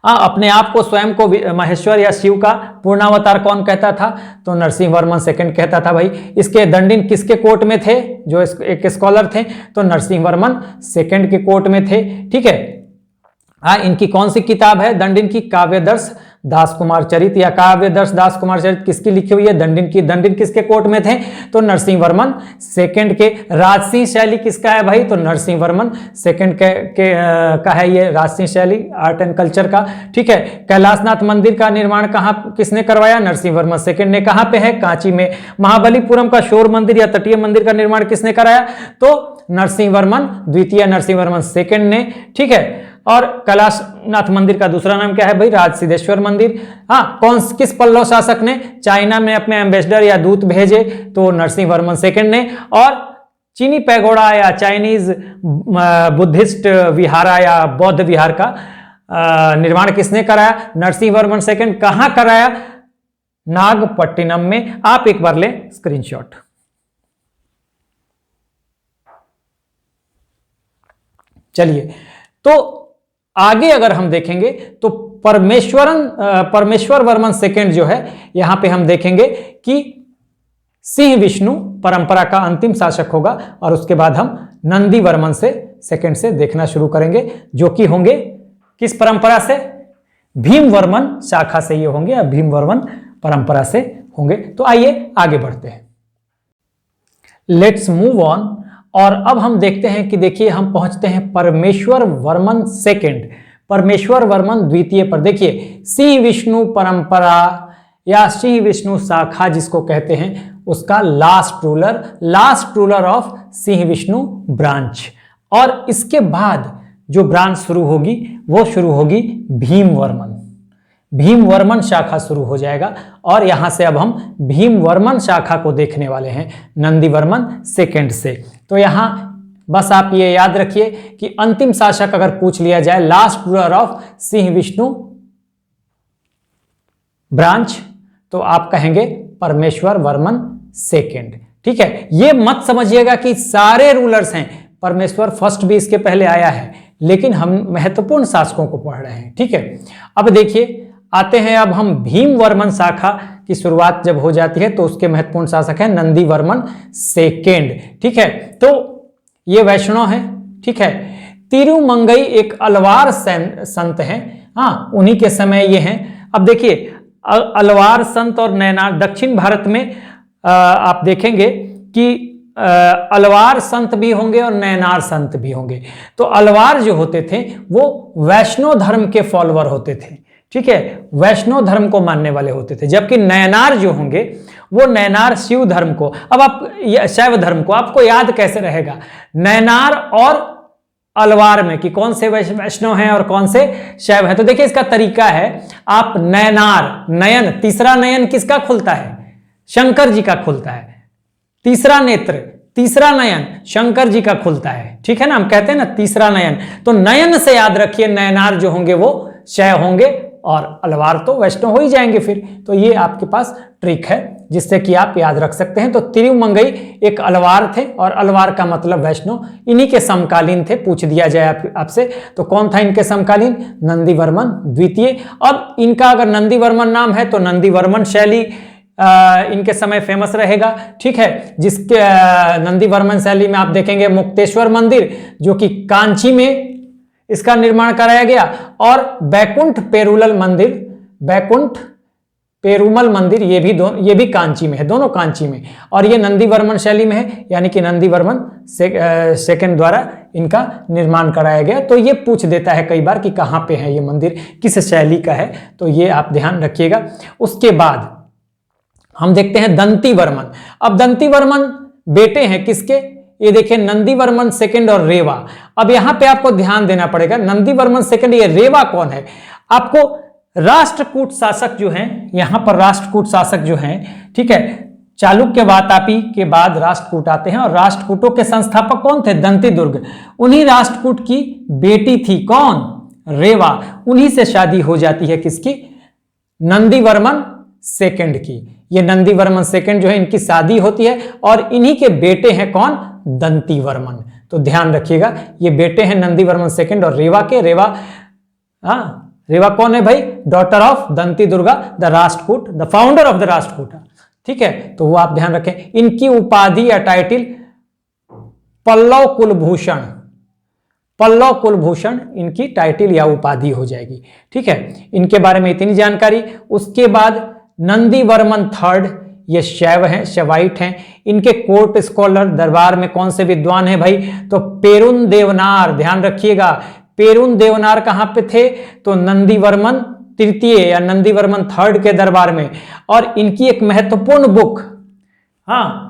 अपने आप को स्वयं को महेश्वर या शिव का पूर्णावतार कौन कहता था, तो नरसिंह वर्मन सेकंड कहता था भाई। इसके दंडिन किसके कोर्ट में थे, जो एक स्कॉलर थे, तो नरसिंह वर्मन सेकंड के कोर्ट में थे। ठीक है, हाँ, इनकी कौन सी किताब है, दंडिन की काव्यदर्श दास कुमार चरित, या काव्यदर्श दास कुमार चरित किसकी लिखी हुई है, दंडिन की। दंडिन किसके कोर्ट में थे, तो नरसिंह वर्मन सेकंड के। राजसिंह शैली किसका है भाई, तो नरसिंह वर्मन सेकंड का है ये राजसिंह शैली आर्ट एंड कल्चर का। ठीक है, कैलाशनाथ मंदिर का निर्माण कहाँ किसने करवाया, नरसिंह वर्मन सेकंड ने। कहाँ पे है, कांची में। महाबलीपुरम का शोर मंदिर या तटीय मंदिर का निर्माण किसने कराया, तो नरसिंह वर्मन द्वितीय, नरसिंह वर्मन सेकंड ने। ठीक है, और कैलाशनाथ मंदिर का दूसरा नाम क्या है भाई, राजसिद्धेश्वर मंदिर। हाँ, किस पल्लव शासक ने चाइना में अपने एम्बेसडर या दूत भेजे, तो नरसिंह वर्मन सेकंड ने। और चीनी पैगोड़ा या चाइनीज बुद्धिस्ट विहारा या बौद्ध विहार का निर्माण किसने कराया? नरसिंह वर्मन सेकंड। कहां कराया? नागपट्टिनम में। आप एक बार लें स्क्रीनशॉट। चलिए, तो आगे अगर हम देखेंगे तो परमेश्वर वर्मन सेकंड जो है, यहां पे हम देखेंगे कि सिंह विष्णु परंपरा का अंतिम शासक होगा और उसके बाद हम नंदी वर्मन से सेकंड से देखना शुरू करेंगे, जो कि होंगे किस परंपरा से? भीम वर्मन शाखा से ये होंगे या भीम वर्मन परंपरा से होंगे। तो आइए आगे बढ़ते हैं, लेट्स मूव ऑन। और अब हम देखते हैं कि देखिए हम पहुंचते हैं परमेश्वर वर्मन सेकंड, परमेश्वर वर्मन द्वितीय पर। देखिए सिंह विष्णु परंपरा या सिंह विष्णु शाखा जिसको कहते हैं, उसका last ruler of Singh Vishnu branch. और इसके बाद जो ब्रांच शुरू होगी वो शुरू होगी भीम वर्मन शाखा शुरू हो जाएगा। और यहां से अब हम भीम वर्मन शाखा को देखने वाले हैं नंदी वर्मन सेकंड से। तो यहां बस आप ये याद रखिए कि अंतिम शासक अगर पूछ लिया जाए, last ruler of Singh Vishnu branch, तो आप कहेंगे परमेश्वर वर्मन सेकंड। ठीक है, ये मत समझिएगा कि सारे रूलर्स हैं, परमेश्वर फर्स्ट भी इसके पहले आया है, लेकिन हम महत्वपूर्ण शासकों को पढ़ रहे हैं। ठीक है, अब देखिए आते हैं, अब हम भीम वर्मन शाखा की शुरुआत जब हो जाती है तो उसके महत्वपूर्ण शासक हैं नंदी वर्मन सेकेंड। ठीक है, तो ये वैष्णव है। ठीक है, तिरुमंगई एक अलवार संत हैं, हाँ उन्हीं के समय ये हैं। अब देखिए अलवार संत और नैनार, दक्षिण भारत में आप देखेंगे कि अलवार संत भी होंगे और नैनार संत भी होंगे। तो अलवार जो होते थे वो वैष्णव धर्म के फॉलोअर होते थे। ठीक है, वैष्णव धर्म को मानने वाले होते थे, जबकि नैनार जो होंगे वो नैनार शिव धर्म को, अब आप शैव धर्म को, आपको याद कैसे रहेगा नैनार और अलवार में कि कौन से वैष्णव हैं और कौन से शैव हैं? तो देखिए इसका तरीका है, आप नैनार, नयन, तीसरा नयन किसका खुलता है? शंकर जी का खुलता है। तीसरा नेत्र, तीसरा नयन शंकर जी का खुलता है। ठीक है ना, हम कहते हैं ना तीसरा नयन। तो नयन से याद रखिए नैनार जो होंगे वो शैव होंगे और अलवार तो वैष्णव हो ही जाएंगे फिर। तो ये आपके पास ट्रिक है जिससे कि आप याद रख सकते हैं। तो तिरुमंगई एक अलवार थे और अलवार का मतलब वैष्णव, इन्हीं के समकालीन थे। पूछ दिया जाए आपसे तो कौन था इनके समकालीन? नंदी वर्मन द्वितीय। अब इनका अगर नंदी वर्मन नाम है तो नंदी वर्मन शैली इनके समय फेमस रहेगा। ठीक है, जिसके नंदी वर्मन शैली में आप देखेंगे मुक्तेश्वर मंदिर जो कि कांची में इसका निर्माण कराया गया, और बैकुंठ पेरुमल मंदिर ये भी कांची में है, दोनों कांची में, और ये नंदी वर्मन शैली में है, यानी कि नंदी वर्मन सेकंड द्वारा इनका निर्माण कराया गया। तो ये पूछ देता है कई बार कि कहाँ पे है ये मंदिर, किस शैली का है, तो ये आप ध्यान रखिएगा। उसके बाद हम देखते हैं दंती वर्मन। अब दंती वर्मन बेटे हैं किसके? ये देखिए नंदी वर्मन सेकंड और रेवा। अब यहां पे आपको ध्यान देना पड़ेगा, नंदी वर्मन सेकंड, ये रेवा कौन है? आपको राष्ट्रकूट शासक जो हैं, यहां पर राष्ट्रकूट शासक जो हैं, ठीक है, चालुक्य वातापी के बाद राष्ट्रकूट आते हैं, और राष्ट्रकूटों के संस्थापक कौन थे? दंती दुर्ग। उन्हीं राष्ट्रकूट की बेटी थी कौन? रेवा। उन्हीं से शादी हो जाती है किसकी? नंदी वर्मन सेकंड की। ये नंदी वर्मन सेकंड जो है इनकी शादी होती है और इन्हीं के बेटे हैं कौन? दंती वर्मन। तो ध्यान रखिएगा ये बेटे हैं नंदी वर्मन सेकंड और रेवा के। रेवा कौन है भाई? Daughter of Danti Durga, the Rashtrakuta, the founder of the Rashtrakuta. ठीक है, तो वो आप ध्यान रखें। इनकी उपाधि या टाइटिल पल्लव कुलभूषण, पल्लव कुलभूषण इनकी टाइटिल या उपाधि हो जाएगी। ठीक है, इनके बारे में इतनी जानकारी। उसके बाद नंदी वर्मन थर्ड, ये शैव हैं, शैवाइट हैं। इनके कोर्ट स्कॉलर दरबार में कौन से विद्वान हैं भाई? तो पेरुन देवनार। ध्यान रखिएगा पेरुन देवनार कहां पे थे? तो नंदी वर्मन तृतीय या नंदी वर्मन थर्ड के दरबार में। और इनकी एक महत्वपूर्ण बुक, हाँ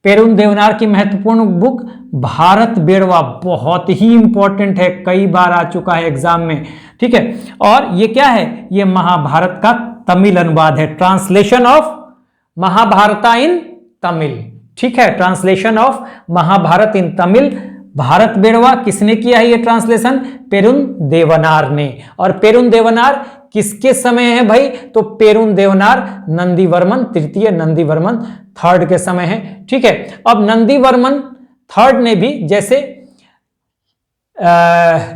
पेरुन देवनार की महत्वपूर्ण बुक भारत बेड़वा, बहुत ही इंपॉर्टेंट है, कई बार आ चुका है एग्जाम में। ठीक है, और ये क्या है? ये महाभारत का तमिल अनुवाद है, ट्रांसलेशन ऑफ महाभारत इन तमिल। ठीक है, ट्रांसलेशन ऑफ महाभारत इन तमिल, भारत बेड़वा किसने किया है ये ट्रांसलेशन? पेरुन देवनार ने। और पेरुन देवनार किसके समय है भाई? तो पेरुन देवनार नंदीवर्मन तृतीय, नंदीवर्मन थर्ड के समय है। ठीक है, अब नंदीवर्मन थर्ड ने भी, जैसे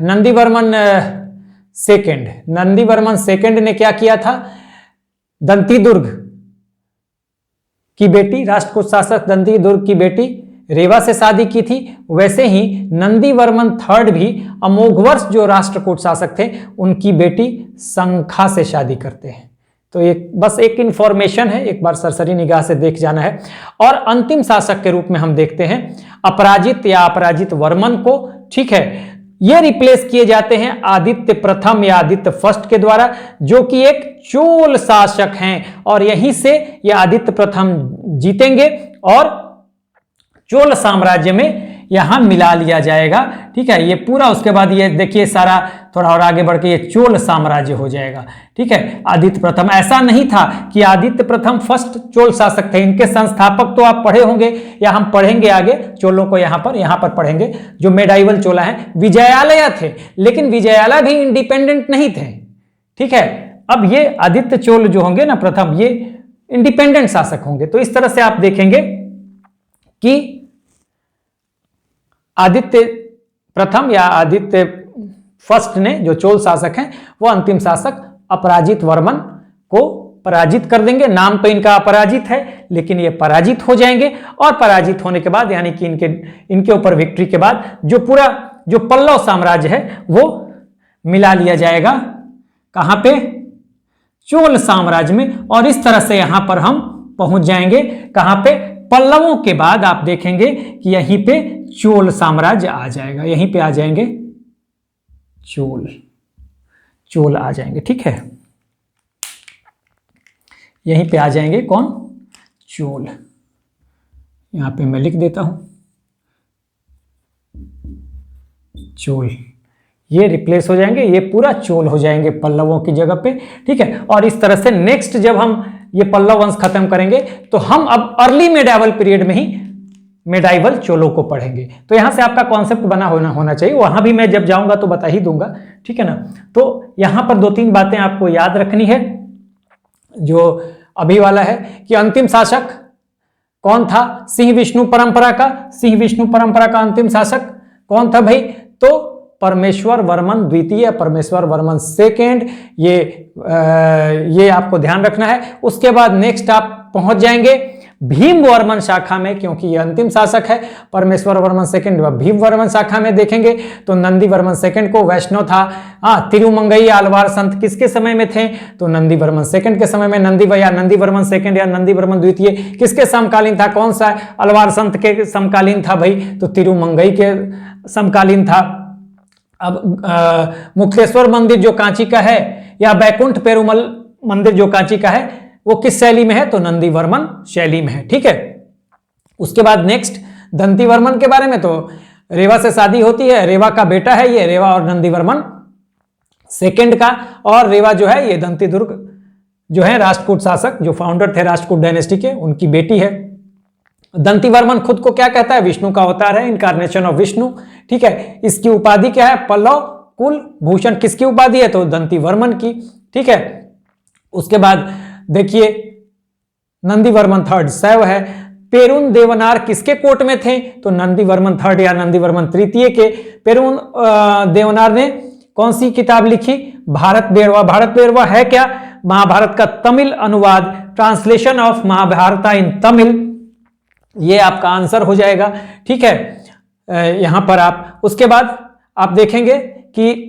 नंदीवर्मन सेकंड ने क्या किया था? दंती दुर्ग की बेटी, राष्ट्रकूट शासक दंती दुर्ग की बेटी रेवा से शादी की थी। वैसे ही नंदीवर्मन थर्ड भी अमोघवर्ष जो राष्ट्रकूट शासक थे उनकी बेटी शंखा से शादी करते हैं। तो ये बस एक इंफॉर्मेशन है, एक बार सरसरी निगाह से देख जाना है। और अंतिम शासक के रूप में हम देखते हैं अपराजित या अपराजित वर्मन को। ठीक है, ये रिप्लेस किए जाते हैं आदित्य प्रथम या आदित्य फर्स्ट के द्वारा, जो कि एक चोल शासक हैं। और यहीं से ये आदित्य प्रथम जीतेंगे और चोल साम्राज्य में यहां मिला लिया जाएगा। ठीक है, ये पूरा, उसके बाद ये देखिए सारा थोड़ा और आगे बढ़ के ये चोल साम्राज्य हो जाएगा। ठीक है, आदित्य प्रथम, ऐसा नहीं था कि आदित्य प्रथम फर्स्ट चोल शासक थे। इनके संस्थापक तो आप पढ़े होंगे या हम पढ़ेंगे आगे, चोलों को यहां पर पढ़ेंगे। जो मेडाइवल चोला है विजयालय थे, लेकिन विजयालय भी इंडिपेंडेंट नहीं थे। ठीक है, अब ये आदित्य चोल जो होंगे ना प्रथम, ये इंडिपेंडेंट शासक होंगे। तो इस तरह से आप देखेंगे कि आदित्य प्रथम या आदित्य फर्स्ट ने, जो चोल शासक हैं, वो अंतिम शासक अपराजित वर्मन को पराजित कर देंगे। नाम तो इनका अपराजित है, लेकिन ये पराजित हो जाएंगे। और पराजित होने के बाद, यानी कि इनके ऊपर विक्ट्री के बाद, जो पूरा जो पल्लव साम्राज्य है वो मिला लिया जाएगा। कहां पे? चोल साम्राज्य में। और इस तरह से यहां पर हम पहुंच जाएंगे कहां पे? पल्लवों के बाद आप देखेंगे कि यहीं पे चोल साम्राज्य आ जाएगा। यहीं पे आ जाएंगे चोल आ जाएंगे। ठीक है, यहीं पे आ जाएंगे कौन? चोल। यहां पे मैं लिख देता हूं चोल। ये रिप्लेस हो जाएंगे, ये पूरा चोल हो जाएंगे पल्लवों की जगह पे। ठीक है, और इस तरह से नेक्स्ट जब हम ये पल्लव वंश खत्म करेंगे तो हम अब अर्ली मेडाइवल पीरियड में ही मेडाइवल चोलों को पढ़ेंगे। तो यहां से आपका कॉन्सेप्ट बना होना चाहिए। वहां भी मैं जब जाऊंगा तो बता ही दूंगा। ठीक है ना। तो यहां पर 2-3 बातें आपको याद रखनी है। जो अभी वाला है कि अंतिम शासक कौन था? सिंह विष्णु परंपरा का अंतिम शासक कौन था भाई? तो परमेश्वर वर्मन द्वितीय, परमेश्वर वर्मन सेकेंड। ये आपको ध्यान रखना है। उसके बाद नेक्स्ट आप पहुंच जाएंगे भीम वर्मन शाखा में, क्योंकि ये अंतिम शासक है। परमेश्वर वर्मन सेकंड भीम वर्मन शाखा में देखेंगे तो नंदी वर्मन सेकंड को वैष्णव था। तिरुमंगई आलवार संत किसके समय में थे? तो नंदी वर्मन सेकंड के समय में। नंदी वर्मन सेकंड या नंदी वर्मन द्वितीय किसके समकालीन था? कौन सा अलवार संत के समकालीन था भाई? तो तिरुमंगई के समकालीन था। अब मुक्तेश्वर मंदिर जो कांची का है या बैकुंठ पेरुमल मंदिर जो कांची का है वो किस शैली में है? तो नंदी वर्मन शैली में है। ठीक है, उसके बाद नेक्स्ट दंती वर्मन के बारे में, तो रेवा से शादी होती है, रेवा का बेटा है ये, रेवा और नंदी वर्मन सेकंड का। और रेवा जो है ये दंती दुर्ग जो है राष्ट्रकूट शासक, जो फाउंडर थे राष्ट्रकूट डायनेस्टी के, उनकी बेटी है। दंती वर्मन खुद को क्या कहता है? विष्णु का अवतार है, इनकारनेशन ऑफ विष्णु। ठीक है, इसकी उपाधि क्या है? पल्लव कुल भूषण। किसकी उपाधि है? तो दंती वर्मन की। ठीक है, उसके बाद देखिए नंदी वर्मन थर्ड शैव है। पेरुन देवनार किसके कोर्ट में थे? तो नंदी वर्मन थर्ड या नंदी वर्मन तृतीय के। पेरुन देवनार ने कौन सी किताब लिखी? भारत बेड़वा। भारत बेड़वा है क्या? महाभारत का तमिल अनुवाद, ट्रांसलेशन ऑफ महाभारत इन तमिल। ये आपका आंसर हो जाएगा। ठीक है, यहां पर आप उसके बाद आप देखेंगे कि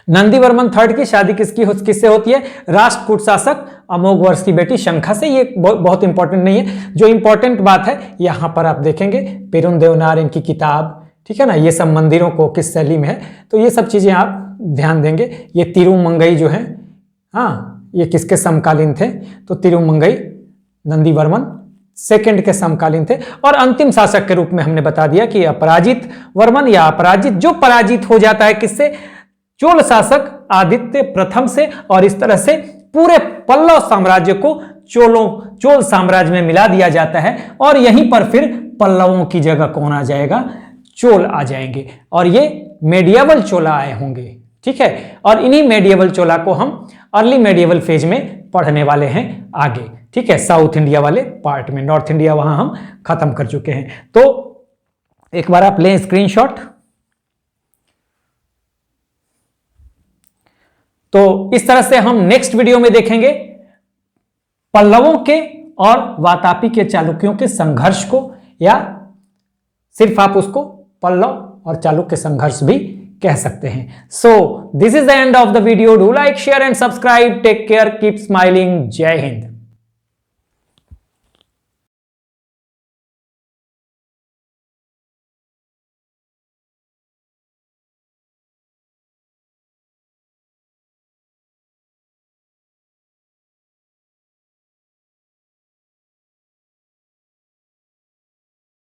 नंदी वर्मन थर्ड की शादी किससे होती है? राष्ट्रकूट शासक अमोघ वर्ष की बेटी शंखा से। ये बहुत इंपॉर्टेंट नहीं है। जो इंपॉर्टेंट बात है यहां पर आप देखेंगे पेरुन देवनार इनकी किताब। ठीक है ना, ये सब मंदिरों को किस शैली में है, तो ये सब चीजें आप ध्यान देंगे। ये तिरुमंगई जो है, ये किसके समकालीन थे? तो तिरुमंगई नंदी वर्मन सेकंड के समकालीन थे। और अंतिम शासक के रूप में हमने बता दिया कि अपराजित वर्मन या अपराजित, जो पराजित हो जाता है किससे? चोल शासक आदित्य प्रथम से। और इस तरह से पूरे पल्लव साम्राज्य को चोल साम्राज्य में मिला दिया जाता है। और यहीं पर फिर पल्लवों की जगह कौन आ जाएगा, चोल आ जाएंगे, और ये मेडिएवल चोला आए होंगे। ठीक है, और इन्हीं मेडिएवल चोला को हम अर्ली मेडिएवल फेज में पढ़ने वाले हैं आगे। ठीक है, साउथ इंडिया वाले पार्ट में, नॉर्थ इंडिया वहां हम खत्म कर चुके हैं। तो एक बार आप लें स्क्रीनशॉट। तो इस तरह से हम नेक्स्ट वीडियो में देखेंगे पल्लवों के और वातापी के चालुक्यों के संघर्ष को, या सिर्फ आप उसको पल्लव और चालुक्य संघर्ष भी कह सकते हैं। So this is the end of the video. Do like, share and subscribe. Take care, keep smiling. जय हिंद।